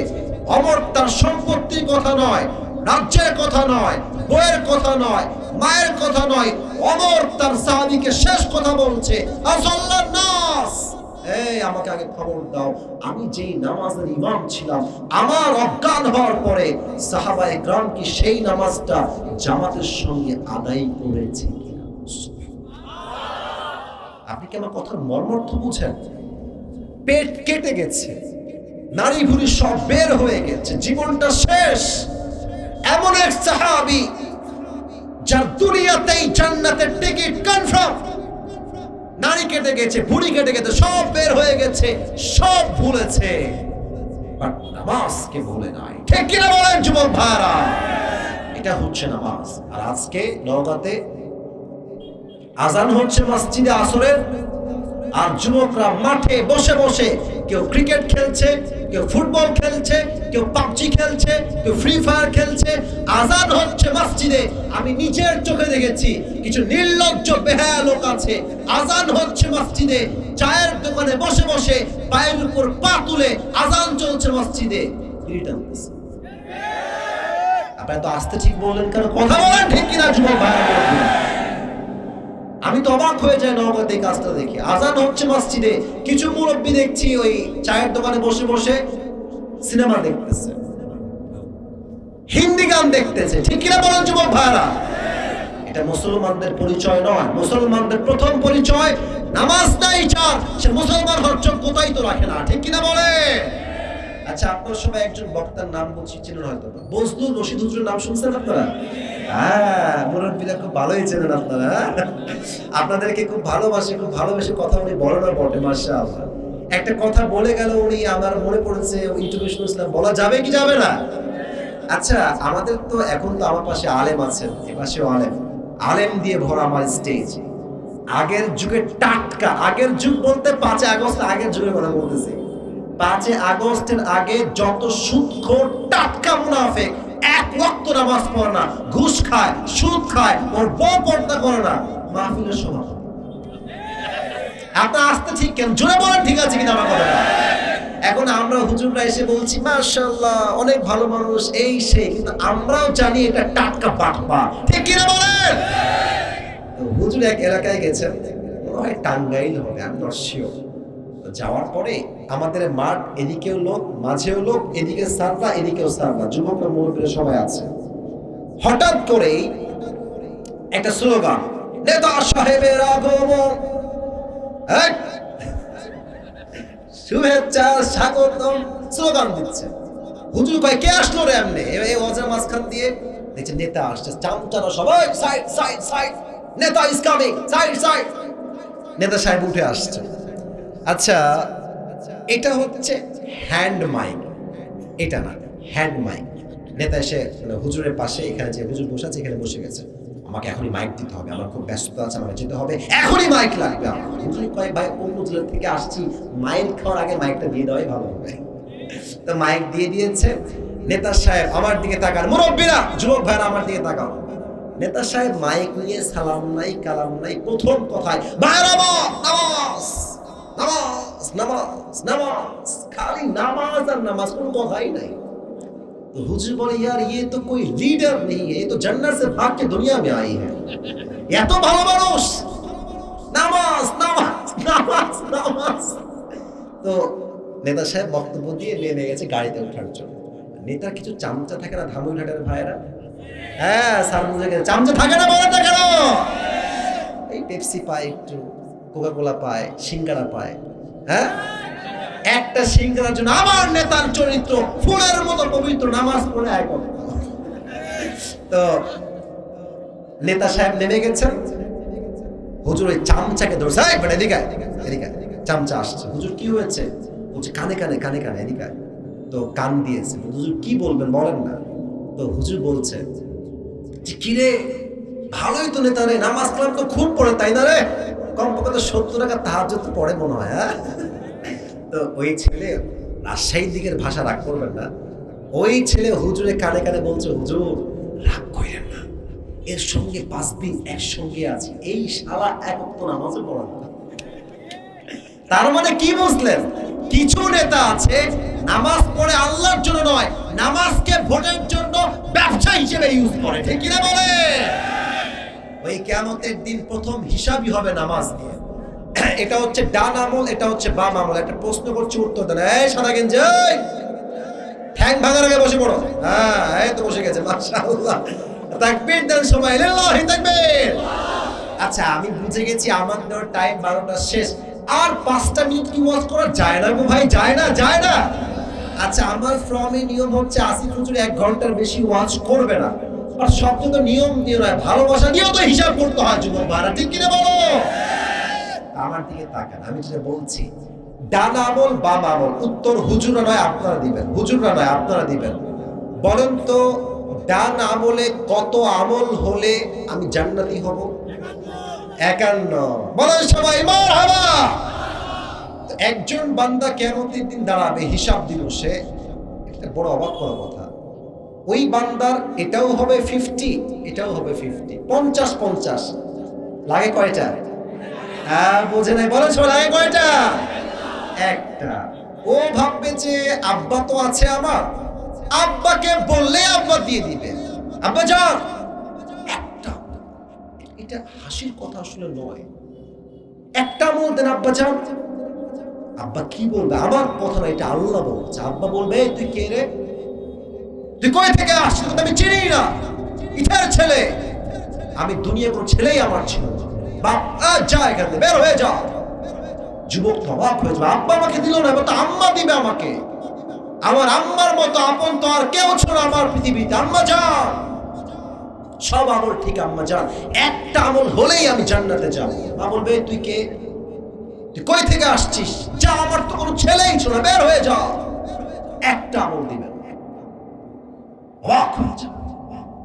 ওমর তার সম্পত্তির কথা নয়, রাজ্যের কথা নয়, বউয়ের কথা নয়, মায়ের কথা নয়, ওমর তার সাহাবীকে শেষ কথা বলছে, আসাল্লাহ নাস, এই আমাকে আগে খবর দাও, আমি যেই নামাজের ইমাম ছিলাম, আমার অজ্ঞান হওয়ার পরে সাহাবায়ে কেরাম কি সেই নামাজটা জামাতের সঙ্গে আদায় করেছে কিনা? আপনি কি আমার কথার মর্মার্থ বুঝেন? পেট কেটে গেছে, নারী ভুঁড়ি সব বের হয়ে গেছে, জীবনটা শেষ। এমন এক সাহাবী যার দুনিয়াতেই জান্নাতের টিকিট কনফার্ম, নারী কেটে গেছে, ভুঁড়ি কেটে গেছে, সব বের হয়ে গেছে, সব ভুলেছে, বাট নামাজকে ভুলে নাই। ঠিক কিনা বলেন যুবক ভাইরা? এটা হচ্ছে নামাজ। আর আজকে নওগাঁতে আজান হচ্ছে মসজিদে আসরের, আর যুবকরা মাঠে বসে বসে কেউ ক্রিকেট খেলছে, কেউ ফুটবল খেলছে, কেউ পাবজি খেলছে, কেউ ফ্রি ফায়ার খেলছে। আজান হচ্ছে মসজিদে, আমি নিজের চোখে দেখেছি কিছু নির্লজ্জ বেহায়া লোক আছে, আজান হচ্ছে মসজিদে, চায়ের দোকানে বসে বসে পায়ের উপর পা তুলে আজান চলছে মসজিদে। আপনারা তো আসতে ঠিক বললেন কেন? কথা বলেন ঠিক কিনা যুবক ভাইরা? আমি তো অবাক হয়ে যাই নওগাঁতে এই কাজটা দেখি। আজান হচ্ছে মসজিদে, কিছু মুরব্বী দেখছি ওই চায়ের দোকানে বসে বসে সিনেমা দেখতেছে, হিন্দি গান দেখতেছে। ঠিক কিনা বলেন যুবক ভাইরা? এটা মুসলমানদের পরিচয় নয়। মুসলমানদের প্রথম পরিচয় নামাজ নাই চার, সে মুসলমান হওয়ার যোগ্যতাই তো রাখে না। ঠিক কিনা বলে? আচ্ছা, আপনার সবাই একজন বক্তার নাম বলছি, চেনেন হয়তো না, বজলুর রশিদ হুজুরের নাম শুনছেন আপনারা? হ্যাঁ, মুরব্বীরা খুব ভালোই চেনেন আপনারা। আপনাদেরকে খুব ভালোবাসে, খুব ভালোবেসে কথা উনি বলেন বটে, মাশাআল্লাহ। একটা কথা বলে গেল উনি, আমার মনে পড়েছে ইন্টারভিউ ইসলাম, বলা যাবে কি যাবে না? আচ্ছা, আমাদের তো এখন তো আমার পাশে আলেম আছেন, এ পাশেও আলেম, আলেম দিয়ে ভরা আমার স্টেজ। আগের যুগে টাটকা, আগের যুগ বলতে 5 আগস্ট আগের যুগের কথা বলতেছি। 5 আগস্টের আগে যত সুদখোর টাটকা মুনাফিক, এক ওয়াক্ত নামাজ পড়ে না, ঘুষ খায়, সুদ খায়, ওর বউ পর্দা করে না, মাহফিলের সভাপতি। আপনার আসতে ঠিক কেন? জোরে বলেন ঠিক আছে কিনা আমার কথাটা? এখন আমরা হুজুররা এসে বলছি মাশাআল্লাহ অনেক ভালো মানুষ, এই সেই, কিন্তু আমরাও জানি এটা টাটকা বাটপা। ঠিক কিনা বলেন? তো হুজুর এক এলাকায় গেছেন, মনে হয় টাঙ্গাইল হবে, আমি নট শিওর। যাওয়ার পরে আমাদের মাঠ, এদিকেও লোক, মাঝেও লোক, এদিকে সাররা, এদিকেও সাররা, যুবকরা মুরব্বীরা সবাই আছে। হঠাৎ করেই একটা স্লোগান, নেতা সাহেবের আগমন, শুভেচ্ছা স্বাগতম, স্লোগান দিচ্ছে। হুজুর কয় কে আসলো রে? এমনি এই ওয়াজের মাঝখান দিয়ে দেখছে নেতা আসছে, চামচারা সবাই সাইড সাইড সাইড, নেতা ইজ কামিং, সাইড সাইড। নেতা সাহেব উঠে আসছে। আচ্ছা, এটা হচ্ছে হ্যান্ড মাইক, এটা না, হ্যান্ড মাইক। নেতা এসে হুজুরের পাশে, এখানে যে হুজুর বসে আছে এখানে বসে গেছে, আমাকে এখনই মাইক দিতে হবে, আমার খুব ব্যস্ত আছে, আমাকে যেতে হবে, এখনই মাইক লাগবে আমার। হুজুর কয় ভাই অন্য জেলা থেকে আসছি, মাইক খাওয়ার আগে মাইকটা দিয়ে দেওয়াই ভালো হবে। তো মাইক দিয়ে দিয়েছে। নেতা সাহেব আমার দিকে তাকান, মুরব্বীরা, যুবক ভাইরা আমার দিকে তাকাও। নেতা সাহেব মাইক নিয়ে সালাম নাই কালাম নাই, প্রথম কথায় ভাইরা নামাজ নামাজ নামাজ নামাজ, খালি নামাজ আর নামাজ, কোনো কথাই নাই। तो हुजूर बोले यार ये तो कोई लीडर नहीं है, ये तो जन्नत से भाग के दुनिया में आई है। এত ভালো মানুষ, নামাজ নামাজ নামাজ নামাজ। তো নেতা সাহেব বক্তব্য দিয়ে নেমে গেছে গাড়িতে ওঠার জন্য। নেতার কিছু চামচা থাকে না ধামুইঘাটের ভাইয়েরা? হ্যাঁ, স্যার বুঝে গেছে, চামচা থাকে না বলে কেন? এই পেপসি পায়, একটু কোকা কোলা পায়, সিঙ্গারা পায়। হ্যাঁ, একটা সিঙ্গারার জন্য আমার নেতার চরিত্র ফুলের মতো পবিত্র, নামাজ পড়ে আয় করে। তো নেতা সাহেব নেমে গেছেন, হুজুর ওই চামচাকে ধরছে, এদিকে এদিকে, চামচা আসছে। হুজুর কি হয়েছে? বলছে কানে কানে কানে কানে, এদিকে। তো কান দিয়েছে। হুজুর কি বলবেন বলেন না। তো হুজুর বলছে যে কি রে, ভালোই তো নেতা রে, নামাজ কালাম তো খুব পড়ে তাই না রে? কমপক্ষে 70 টাকা তাহাজ্জুদ তো পড়ে মনে হয়। হ্যাঁ, তো ওই ছেলে, রাজশাহীর দিকের ভাষা রাগ করবেন না, ওই ছেলে হুজুরে কানে কানে বলছে হুজুর রাগ করেন না, এর সঙ্গে 5 দিন একসঙ্গে আছে, এই শালা এক ওয়াক্ত নামাজও পড়ে না। তার মানে কি বুঝলেন? কিছু নেতা আছে নামাজ পড়ে আল্লাহর জন্য নয়, নামাজকে ভোটের জন্য ব্যবসা হিসেবে ইউজ করে। ঠিক কিনা বলে? ওই কিয়ামতের দিন প্রথম হিসাবই হবে নামাজ নিয়ে। এটা হচ্ছে ডান আমল, এটা হচ্ছে বাম আমল। একটা প্রশ্ন করছি, উত্তর দেন। এই সাদা গেঞ্জি, ঠ্যাং ভাঙার আগে বসে পড়ো। হ্যাঁ, এই তো বসে গেছে, মাশাআল্লাহ। তাকবীর দেন সবাই, লিল্লাহি তাকবীর। আচ্ছা, আমি বুঝে গেছি আমার দেওয়ার টাইম 12টা শেষ, আর 5টা মিনিট কি ওয়াজ করা যায় না গো ভাই? যায় না, যায় না। আচ্ছা, আমার ফ্রমে নিয়ম হচ্ছে আসিফ হুজুর 1 ঘন্টার বেশি ওয়াজ করবে না। আর সব তো নিয়ম দিয়ে নয়, ভালোবাসা দিয়েও তো হিসাব করতে হয় যুবক ভাইরা। ঠিক কিনা বলো? আমার দিকে তাকান, আমি যেটা বলছি ডান আমল বাম আমল, উত্তর হুজুররা নয় আপনারা দিবেন, হুজুররা নয় আপনারা দিবেন। বলেন তো ডান আমলে কত আমল হলে আমি জান্নাতি হব? 51। বলেন সবাই মারহাবা। একজন বান্দা কিয়ামতের দিন দাঁড়াবে, হিসাব দিল সে, একটা বড় অবাক করার কথা, ওই বান্দার এটাও হবে 50, এটাও হবে 50, 50-50 লাগে কয়টা? হ্যাঁ বোঝে নাই, বলেন সবাই লাগে কয়টা? একটা। ও ভাববে যে আব্বা তো আছে আমার, আব্বাকে বললে আব্বা দিয়ে দিবে, আব্বা যান একটা। এটা হাসির কথা আসলে নয়। একটা আমল দেন আব্বা যান। আব্বা কি বলবে? আমার কথা না, এটা আল্লাহ বলছে। আব্বা বলবে এই তুই কে রে, তুই কই থেকে আসছিস, তোকে আমি চিনি না, ইথার ছেলে, আমি দুনিয়া কোন ছেলেই আমার ছিল না। বাপ যা এখান থেকে বের হয়ে যা। যুবক তো অবাক হয়ে যাবে, আব্বা আমাকে দিল না, এবার তো আম্মা দিবে আমাকে। আমার আম্মার মতো আপন তো আর কেউ ছিল আমার পৃথিবীতে। আম্মা যান, সব আমল ঠিক আম্মা যান, একটা আমল হলেই আমি জান্নাতে যাব। মা বলবে তুই কে, তুই কই থেকে আসছিস, যা আমার তো কোনো ছেলেই ছিল না, বের হয়ে যা। একটা আমল দিবেন। অবাক হয়ে যাবে,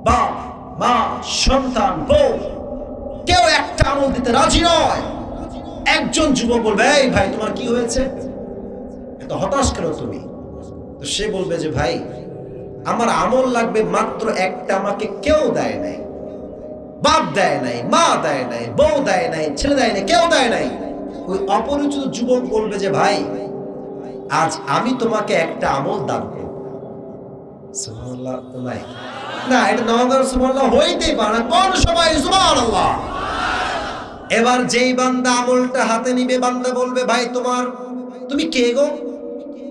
বাপ মা সন্তান বউ কেউ একটা আমল দিতে রাজি নয়। একজন যুবক বলবে এই ভাই তোমার কি হয়েছে, এত হতাশ কেন তুমি? তো সে বলবে যে ভাই আমার আমল লাগবে মাত্র একটা, আমাকে কেউ দেয় নাই, বাপ দেয় নাই, মা দেয় নাই, বউ দেয় নাই, ছেলে দেয় নাই, কেউ দেয় নাই। ওই অপরিচিত যুবক বলবে যে ভাই আজ আমি তোমাকে একটা আমল দান করব। সুবহানাল্লাহ তো নাই না, এটা নওগাঁর সুবহানাল্লাহ হইতেই পারে না, কোন সময় সুবহানাল্লাহ। এবার যেই বান্দা আমলটা হাতে নিবে, বান্দা বলবে ভাই তুমি কে গো,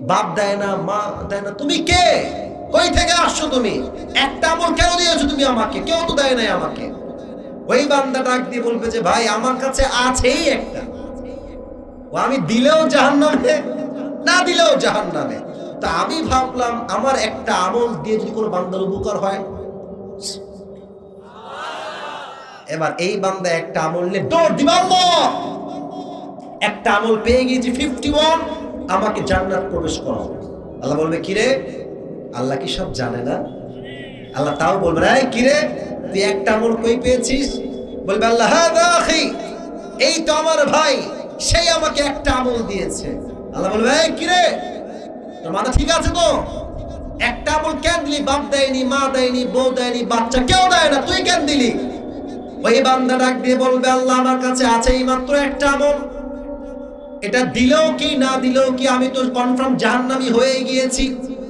বাপ দেয় না, মা দেয় না, তুমি কে, কই থেকে আসছো তুমি, একটা আমল কেন দিয়েছো তুমি আমাকে, কেউ তো দেয় নাই আমাকে। ওই বান্দা ডাক দিয়ে বলবে যে ভাই আমার কাছে আছেই একটা, ও আমি দিলেও জাহান্নামে, না দিলেও জাহান্নামে। তা আমি ভাবলাম আমার একটা আমল দিয়ে যদি কোনো বান্দার উপকার হয়। এবার এই বান্দা একটা আমল নিয়ে দৌড় দিবে, আল্লাহ একটা আমল পেয়ে গিয়েছি 51, আমাকে জান্নাত প্রবেশ করাও। আল্লাহ বলবে কিরে, আল্লাহ কি সব জানে না? আল্লাহ তাও বলবে না, কিরে তুই একটা আমল কই পেয়েছিস? বলবে আল্লাহ হাদা আখি, এই তো আমার ভাই, সেই আমাকে একটা আমল দিয়েছে। আল্লাহ বলবে এই কিরে তোর মাথা ঠিক আছে তো, একটা আমল কেন দিলি, বাপ দেয়নি, মা দেয়নি, বউ দেয়নি, বাচ্চা কেউ দেয় না, তুই কেন দিলি? ওই বান্দা ডাক দিয়ে বলবে আল্লাহ আমার কাছে আছে এই মাত্র একটা আমল, এটা দিলেও কি না দিলেও কি আমি তো কনফার্ম জাহান্নামী হয়ে গিয়েছি।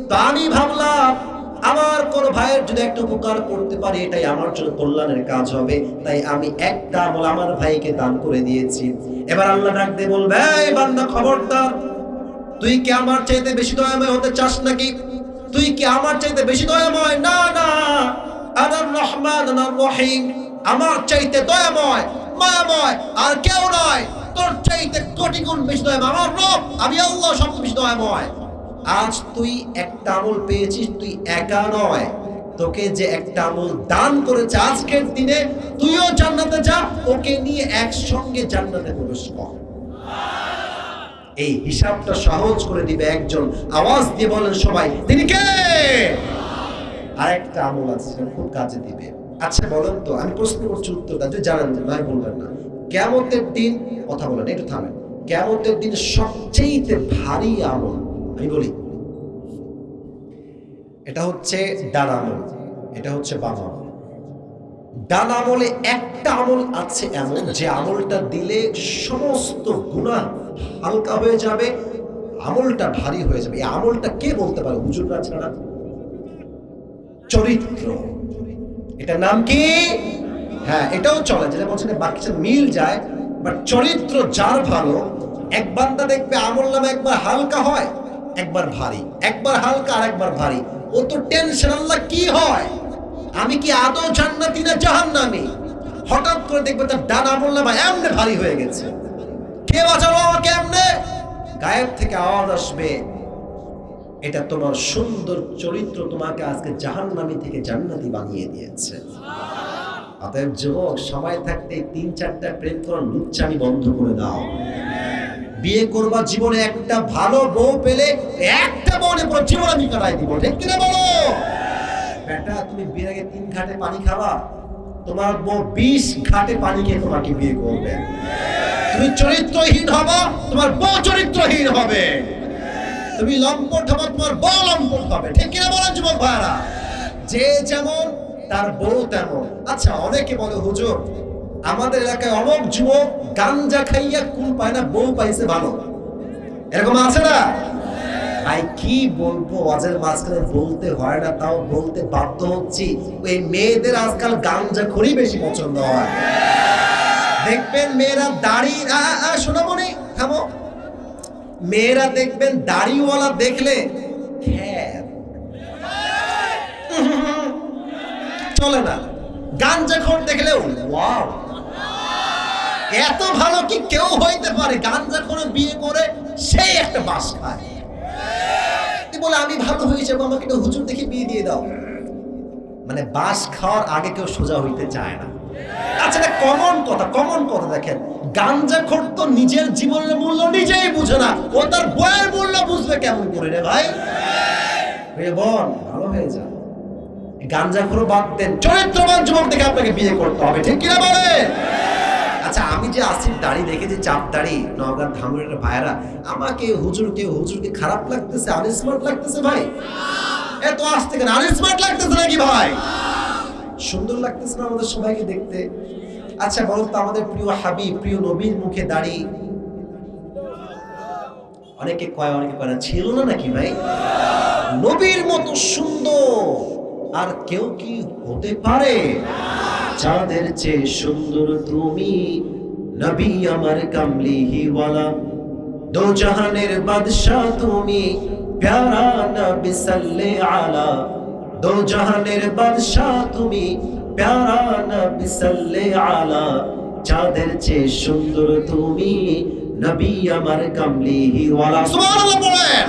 তো আমি ভাবলাম আমার কোন ভাইয়ের যদি একটা উপকার করতে পারি এটাই আমার জন্য কল্যাণের কাজ হবে, তাই আমি একটা আমল আমার ভাইকে দান করে দিয়েছি। এবার আল্লাহ ডাক দিয়ে বলবে এই বান্দা খবরদার, তুই কি আমার চাইতে বেশি দয়াময় হতে চাস নাকি? তুই কি আমার চাইতে বেশি দয়াময়? না না, আনার রহমান আনার রহিম, আমার চাইতে দয়াময় মায়াময় আর কেউ নয়, তোর চাইতে কোটি গুণ বেশি দয়াময় আমার রব, আমি আল্লাহ সবচেয়ে বেশি দয়াময়। আজ তুই একটা আমল পেয়েছিস, তুই একা নয়, তোকে যে একটা আমল দান করেছে আজকের দিনে তুইও জান্নাতে যা, ওকে নিয়ে একসঙ্গে জান্নাতে প্রবেশ কর। এই হিসাবটা সহজ করে দিবে একজন, আওয়াজ দিয়ে বলেন সবাই তিনি কে? আরেকটা আমল আছে খুব কাজে দিবে। আচ্ছা বলেন তো, আমি প্রশ্ন করছি উত্তরটা যদি জানেন ভাই বলবেন না। কিয়ামতের দিন, কথা বলেন একটু থামেন, কিয়ামতের দিন সবচেয়ে ভারী আমল আমি বলি, এটা হচ্ছে ডান আমল, এটা হচ্ছে বাম আমল। ডান আমলে একটা আমল আছে এমন যে আমলটা দিলে সমস্ত গুনাহ হালকা হয়ে যাবে, আমলটা ভারী হয়ে যাবে। এই আমলটা কে বলতে পারে হুজুররা ছাড়া? চরিত্র। এটার নাম কি? হ্যাঁ এটাও চলে, যেটা বলছেন বাকি সব মিল যায়, বাট চরিত্র যার ভালো, এক বান্দা দেখবে আমল নামে একবার হালকা হয় একবার ভারী, একবার হালকা আর একবার ভারী, ও তো টেনশন আল্লাহ কি হয়, আমি কি আদৌ জান্নাতি না জাহান্নামী? হঠাৎ করে দেখবে তার ডান আমল নামা এমনি ভারী হয়ে গেছে, কে বাঁচালো আমাকে? এমনি গায়েব থেকে আওয়াজ আসবে, এটা তোমার সুন্দর চরিত্র তোমাকে আজকে জাহান্নামী থেকে জান্নাতি বানিয়ে দিয়েছে। অতএব যুবক, সময় থাকতে 3-4টা প্রেম করার লুচ্চামি বন্ধ করে দাও। বিয়ে করবা, জীবনে একটা ভালো বউ পেলে একটা বউনে পুরো জীবন আমি কাটাই দিব, ঠিক কিনা বলো? বেটা তুমি বিয়ের আগে 3 ঘাটে পানি খাবা, তোমার বউ 20 ঘাটে পানি খেয়ে তোমাকে বিয়ে করবে। তুমি চরিত্রহীন হবা, তোমার বউ চরিত্রহীন হবে। তুমি লম্পট হবা, তোমার বউ লম্পট হবে। ঠিক কিনা বলেন যুবক ভাইরা? যে যেমন তার বউ তেমন। আচ্ছা, অনেকে বলে হুজুর আমাদের এলাকায় অনেক যুবক গাঞ্জা খাইয়া কুল পায় না, বউ পাইছে ভালো, এরকম আছে না? ভাই কি বলবো, ওয়াজের মাঝখানে বলতে হয় না, তাও বলতে বাধ্য হচ্ছি। এই মেয়েদের আজকাল গাঞ্জাখড়ি বেশি পছন্দ হয়। দেখবেন মেয়েরা দাড়ি, সোনামণি থামো, মেয়েরা দেখবেন দাড়িওয়ালা দেখলে চলে না, গাঞ্জাখোর দেখলে ওয়াও, এত ভালো কি কেউ হইতে পারে? গাঞ্জাখোর বিয়ে করে সেই একটা বাস খায়, বলে আমি ভালো হয়ে যাবো, আমাকে একটা হুজুর দেখে বিয়ে দিয়ে দাও। মানে বাস খাওয়ার আগে কেউ সোজা হইতে চায় না। আচ্ছা, এটা কমন কথা। দেখেন, গাঞ্জাখোর তো নিজের জীবনের মূল্য নিজেই বুঝে না, ও তার বইয়ের মূল্য বুঝবে কেমন করে রে ভাই? বোন ভালো হয়ে যা, গাঞ্জাখোর বাদ দেন, চরিত্রবান যুবক দেখে আপনাকে বিয়ে করতে হবে। ঠিক কিনা বলে? আচ্ছা, আমি যে আসিফ দাড়ি দেখেছি, চাপ দাড়ি, নওগাঁ ধামুরের ভাইরা, আমাকে হুজুরকে খারাপ লাগতেছে, আনস্মার্ট লাগতেছে ভাই? এত আসতে কেন, আনস্মার্ট লাগতেছে নাকি ভাই? সুন্দর লাগতেছে না আমাদের সবাইকে দেখতে? আচ্ছা বলো তো, আমাদের প্রিয় হাবিব, প্রিয় নবীর মুখে দাড়ি অনেকে কয় না, ছিল না নাকি ভাই? নবীর মতো সুন্দর আর কেউ কি হতে পারে? চাঁদের চেয়ে সুন্দর তুমি, নবী আমার কামলিহি ওয়ালা, দো জাহানের বাদশা তুমি, প্যারা নবী সাল্লে আলা, দো জাহানের বাদশা তুমি, প্যারা নবী সাল্লে আলা, চাঁদের চেয়ে সুন্দর তুমি, নবী আমার কামলিহি ওয়ালা। সুবহানাল্লাহ বলেন।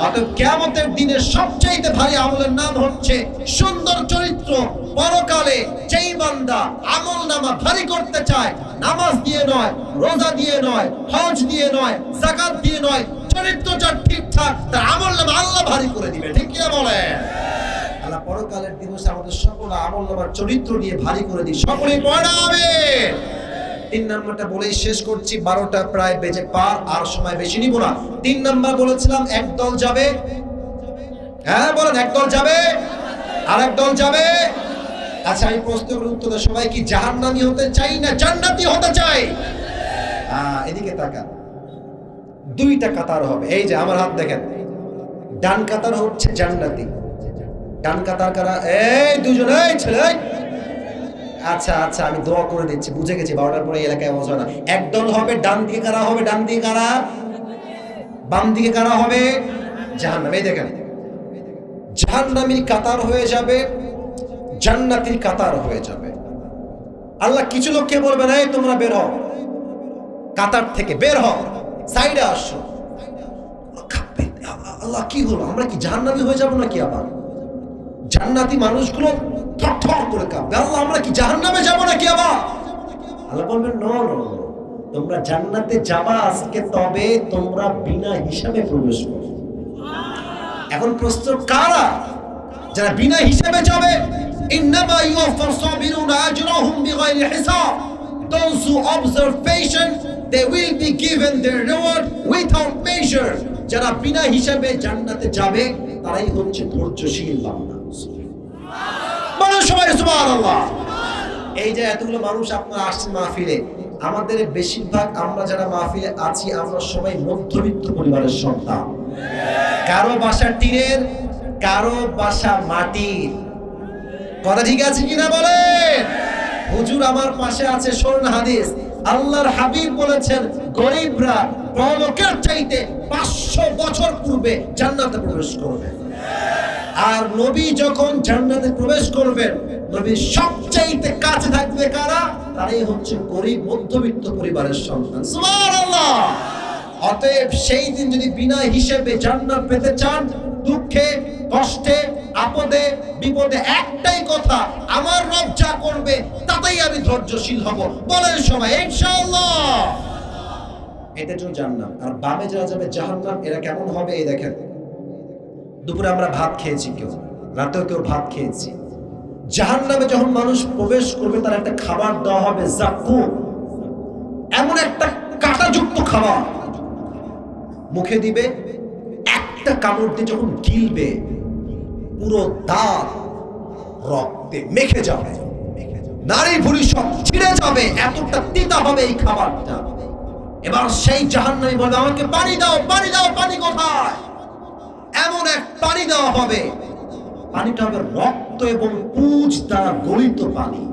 অতএব কিয়ামতের দিনে সবচেয়ে ভারী আমলের নাম হচ্ছে সুন্দর চরিত্র। পরকালে যেই বান্দা আমলনামা ভারী করতে চায়, নামাজ দিয়ে নয়, রোজা দিয়ে নয়, হজ দিয়ে নয়, যাকাত দিয়ে নয়, চরিত্র যার ঠিকঠাক, তার আমলনামা আল্লাহ ভারী করে দিবে। ঠিক কি বলেন? আল্লাহ পরকালের দিবসে আমাদের সকল আমলনামার চরিত্র দিয়ে ভারী করে দিই। সকলেই পড়া হবে। 3 নাম্বারটা বলেই শেষ করছি, 12টা প্রায় বেজে পার, আর সময় বেশি নিব না। 3 নাম্বার বলেছিলাম একদল যাবে, হ্যাঁ বলেন, একদল যাবে আর একদল যাবে। আচ্ছা, আমি প্রশ্নের উত্তরে সবাই কি জাহান্নামী হতে চাই না জান্নাতি হতে চাই? এদিকে তাকান, 2টা কাতার হবে। এই যে আমার হাত দেখেন, ডান কাতার হচ্ছে জান্নাতি, ডান কাতার কারা? এই দুজন, এই ছেলে। আচ্ছা আমি দোয়া করে দিচ্ছি, বুঝে গেছি 12টার পরে এলাকায় মজা না। একদল হবে ডান দিকে, কারা হবে ডান দিকে, কারা বাম দিকে, কারা হবে জাহান্নামী। এই দেখেন, জাহান্নামীর কাতার হয়ে যাবে, জান্নাতীর কাতার হয়ে যাবে। আল্লাহ কিছু লোককে বলবে না, এই তোমরা বের হও, কাতার থেকে বের হও, সাইডে আসো। আল্লাহ কি হলো, আমরা কি জাহান্নামী হয়ে যাব নাকি? আবার জান্নাতি মানুষগুলো থরথর করে কাঁপবে, আল্লাহ আমরা কি জাহান্নামে যাব নাকি? আবার আল্লাহ বলবেন, নো, তোমরা জান্নাতে যাবা আজকে, তবে তোমরা বিনা হিসাবে প্রবেশ করো। এখন প্রশ্ন, কারা যারা বিনা হিসাবে যাবে? ইন্নামা ইউওয়াফাস সাবিরুনা আজরাহুম বিগাইরি হিসাব। Those who observe patience, they will be given their reward without measure. যারা বিনা হিসাবে জান্নাতে যাবে তারাই হচ্ছে ধৈর্যশীল বান্দা। বলেন সবাই সুবহানাল্লাহ। এই যে এতগুলো মানুষ আপনারা আসছেন মাহফিলে, আমাদের বেশিরভাগ, আমরা যারা মাহফিলে আছি, আমরা সবাই মধ্যবিত্ত পরিবারের সন্তান। কারো বাসা টিনের, কারো বাসা মাটির। কথা ঠিক আছে কিনা বলেন? হুজুর আমার পাশে আছে, শোনেন হাদিস। আল্লাহর হাবিব বলেছেন, গরিবরা বড়লোকের চাইতে 500 বছর পূর্বে জান্নাতে প্রবেশ করবে। আর নবী যখন জান্নাতে প্রবেশ করবেন, নবীর সবচাইতে কাছে থাকবে কারা? তারাই হচ্ছে গরিব মধ্যবিত্ত পরিবারের সন্তান। সুবহানাল্লাহ। অতএব সেই দিন যদি বিনা হিসেবে জান্নাত পেতে চান, দুঃখে কষ্টে আপদে বিপদে একটাই কথা, আমার রব যা করবে তাতেই আমি ধৈর্যশীল হব। বলেন সবাই ইনশাআল্লাহ। এটার জন্য জান্নাত। আর বামে যারা যাবে জাহান্নাম, এরা কেমন হবে? এই দেখেন, দুপুরে আমরা ভাত খেয়েছি, কেউ রাতেও কেউ ভাত খেয়েছি। জাহান্নামে যখন মানুষ প্রবেশ করবে তার একটা খাবার দেওয়া হবে যাকুম, এমন একটা কাঁটাযুক্ত খাবার মুখে দিবে, একটা কামড় দিয়ে যখন গিলবে পুরো দাঁত রক্তে মেখে যাবে, নারী ভুঁড়ি সব ছিঁড়ে যাবে, এতটা তিতা হবে এই খাবারটা। এবার সেই জাহান্নামী বলবে আমাকে পানি দাও, পানি দাও, পানি কোথায়? এমন এক পানি দেওয়া হবে, পানিটা হবে রক্ত এবং পুঁজ দ্বারা গলিত পানি।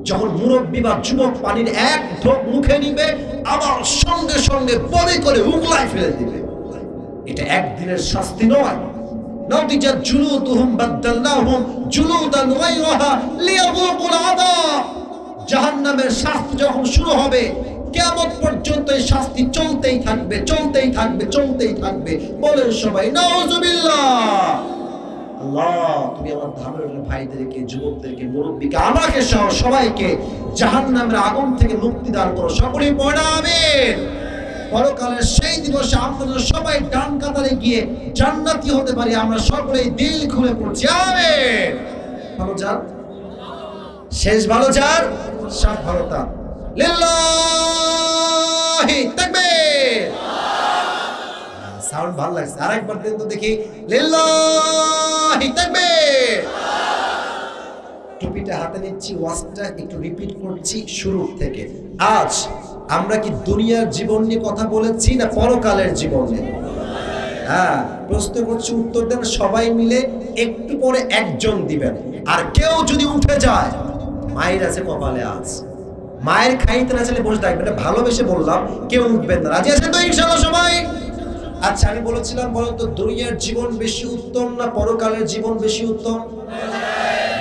যখন মুরব্বী বা যুবক পানির এক ঢোক মুখে নিবে, আবার সঙ্গে সঙ্গে পরে করে উগলায় ফেলে দিবে। এটা একদিনের শাস্তি নয়। নাদিজাত জুলুদুহুম বাদদালনাহুম জুলুদান গায়রাহা লিয়াযুকুল আযাব। জাহান্নামের শাস্তি যখন শুরু হবে, কিয়ামত পর্যন্ত এই শাস্তি চলতেই থাকবে, চলতেই থাকবে, চলতেই থাকবে। বলেন সবাই নাউযুবিল্লাহ। আল্লাহ, তুমি আমার ধামের ভাইদেরকে, যুবকদেরকে, মুরব্বীকে, আমাকে সহ সবাইকে জাহান্নামের আগুন থেকে মুক্তি দান করো। সকলেই পড়া আমিন। পরকালের সেই দিবসে আমরা সবাই ডান কাতারে গিয়ে জান্নাতি হতে পারি, আমরা সকলেই দিল খুলে পড়ছি আমিন। ভালো যার শেষ, ভালো যার সব ভালো তার। লিল্লাহি তাকবীর। সাউন্ড ভালো লাগছে, আরেকবার দিন তো দেখি। লিল্লাহি তাকবীর। টুপিটা হাতে নিচ্ছি, ওয়াজটা একটু রিপিট করছি শুরু থেকে। আজ আমরা কি দুনিয়ার জীবন নিয়ে কথা বলেছি না পরকালের জীবন নিয়ে? হ্যাঁ, প্রশ্ন করছি, উত্তর দেন সবাই মিলে। একটু পরে একজন দিবেন, আর কেউ যদি উঠে যায় মায়ের আছে কপালে আজ, মায়ের খাইতে না চাইলে বসে থাকবে। এটা ভালোবেসে বললাম, কেউ উঠবেন না। রাজি আছেন তো ইনশাআল্লাহ সবাই? আচ্ছা, আমি বলেছিলাম বলেন তো, দুনিয়ার জীবন বেশি উত্তম না পরকালের জীবন বেশি উত্তম?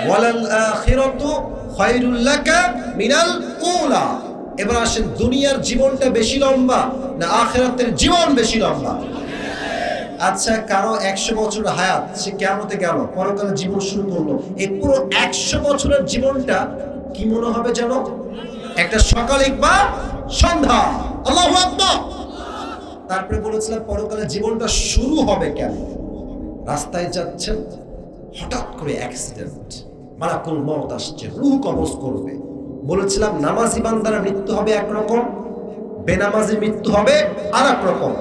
ওয়ালাল আখিরাতু খায়রুল লাকা মিনাল উলা। এবার আসেন, দুনিয়ার জীবনটা বেশি লম্বা না আখিরাতের জীবন বেশি লম্বা? আচ্ছা, কারো 100 বছর হায়াত, সে কিয়ামতে গেল, পরকালের জীবন শুরু করলো। এই পুরো 100 বছরের জীবনটা কি মনে হবে যেন একটা সকালিক বা সন্ধ্যা। আল্লাহু আকবার। তারপরে বলেছিলাম পরকালের জীবনটা শুরু হবে কেন? রাস্তায় যাচ্ছেন, হঠাৎ করে অ্যাক্সিডেন্ট, মালাকুল মউত আসছে, রূহ কবজ করবে। বলেছিলাম নামাজি বান্দার মৃত্যু হবে একরকম, বেনামাজি মৃত্যু হবে আর এক রকম।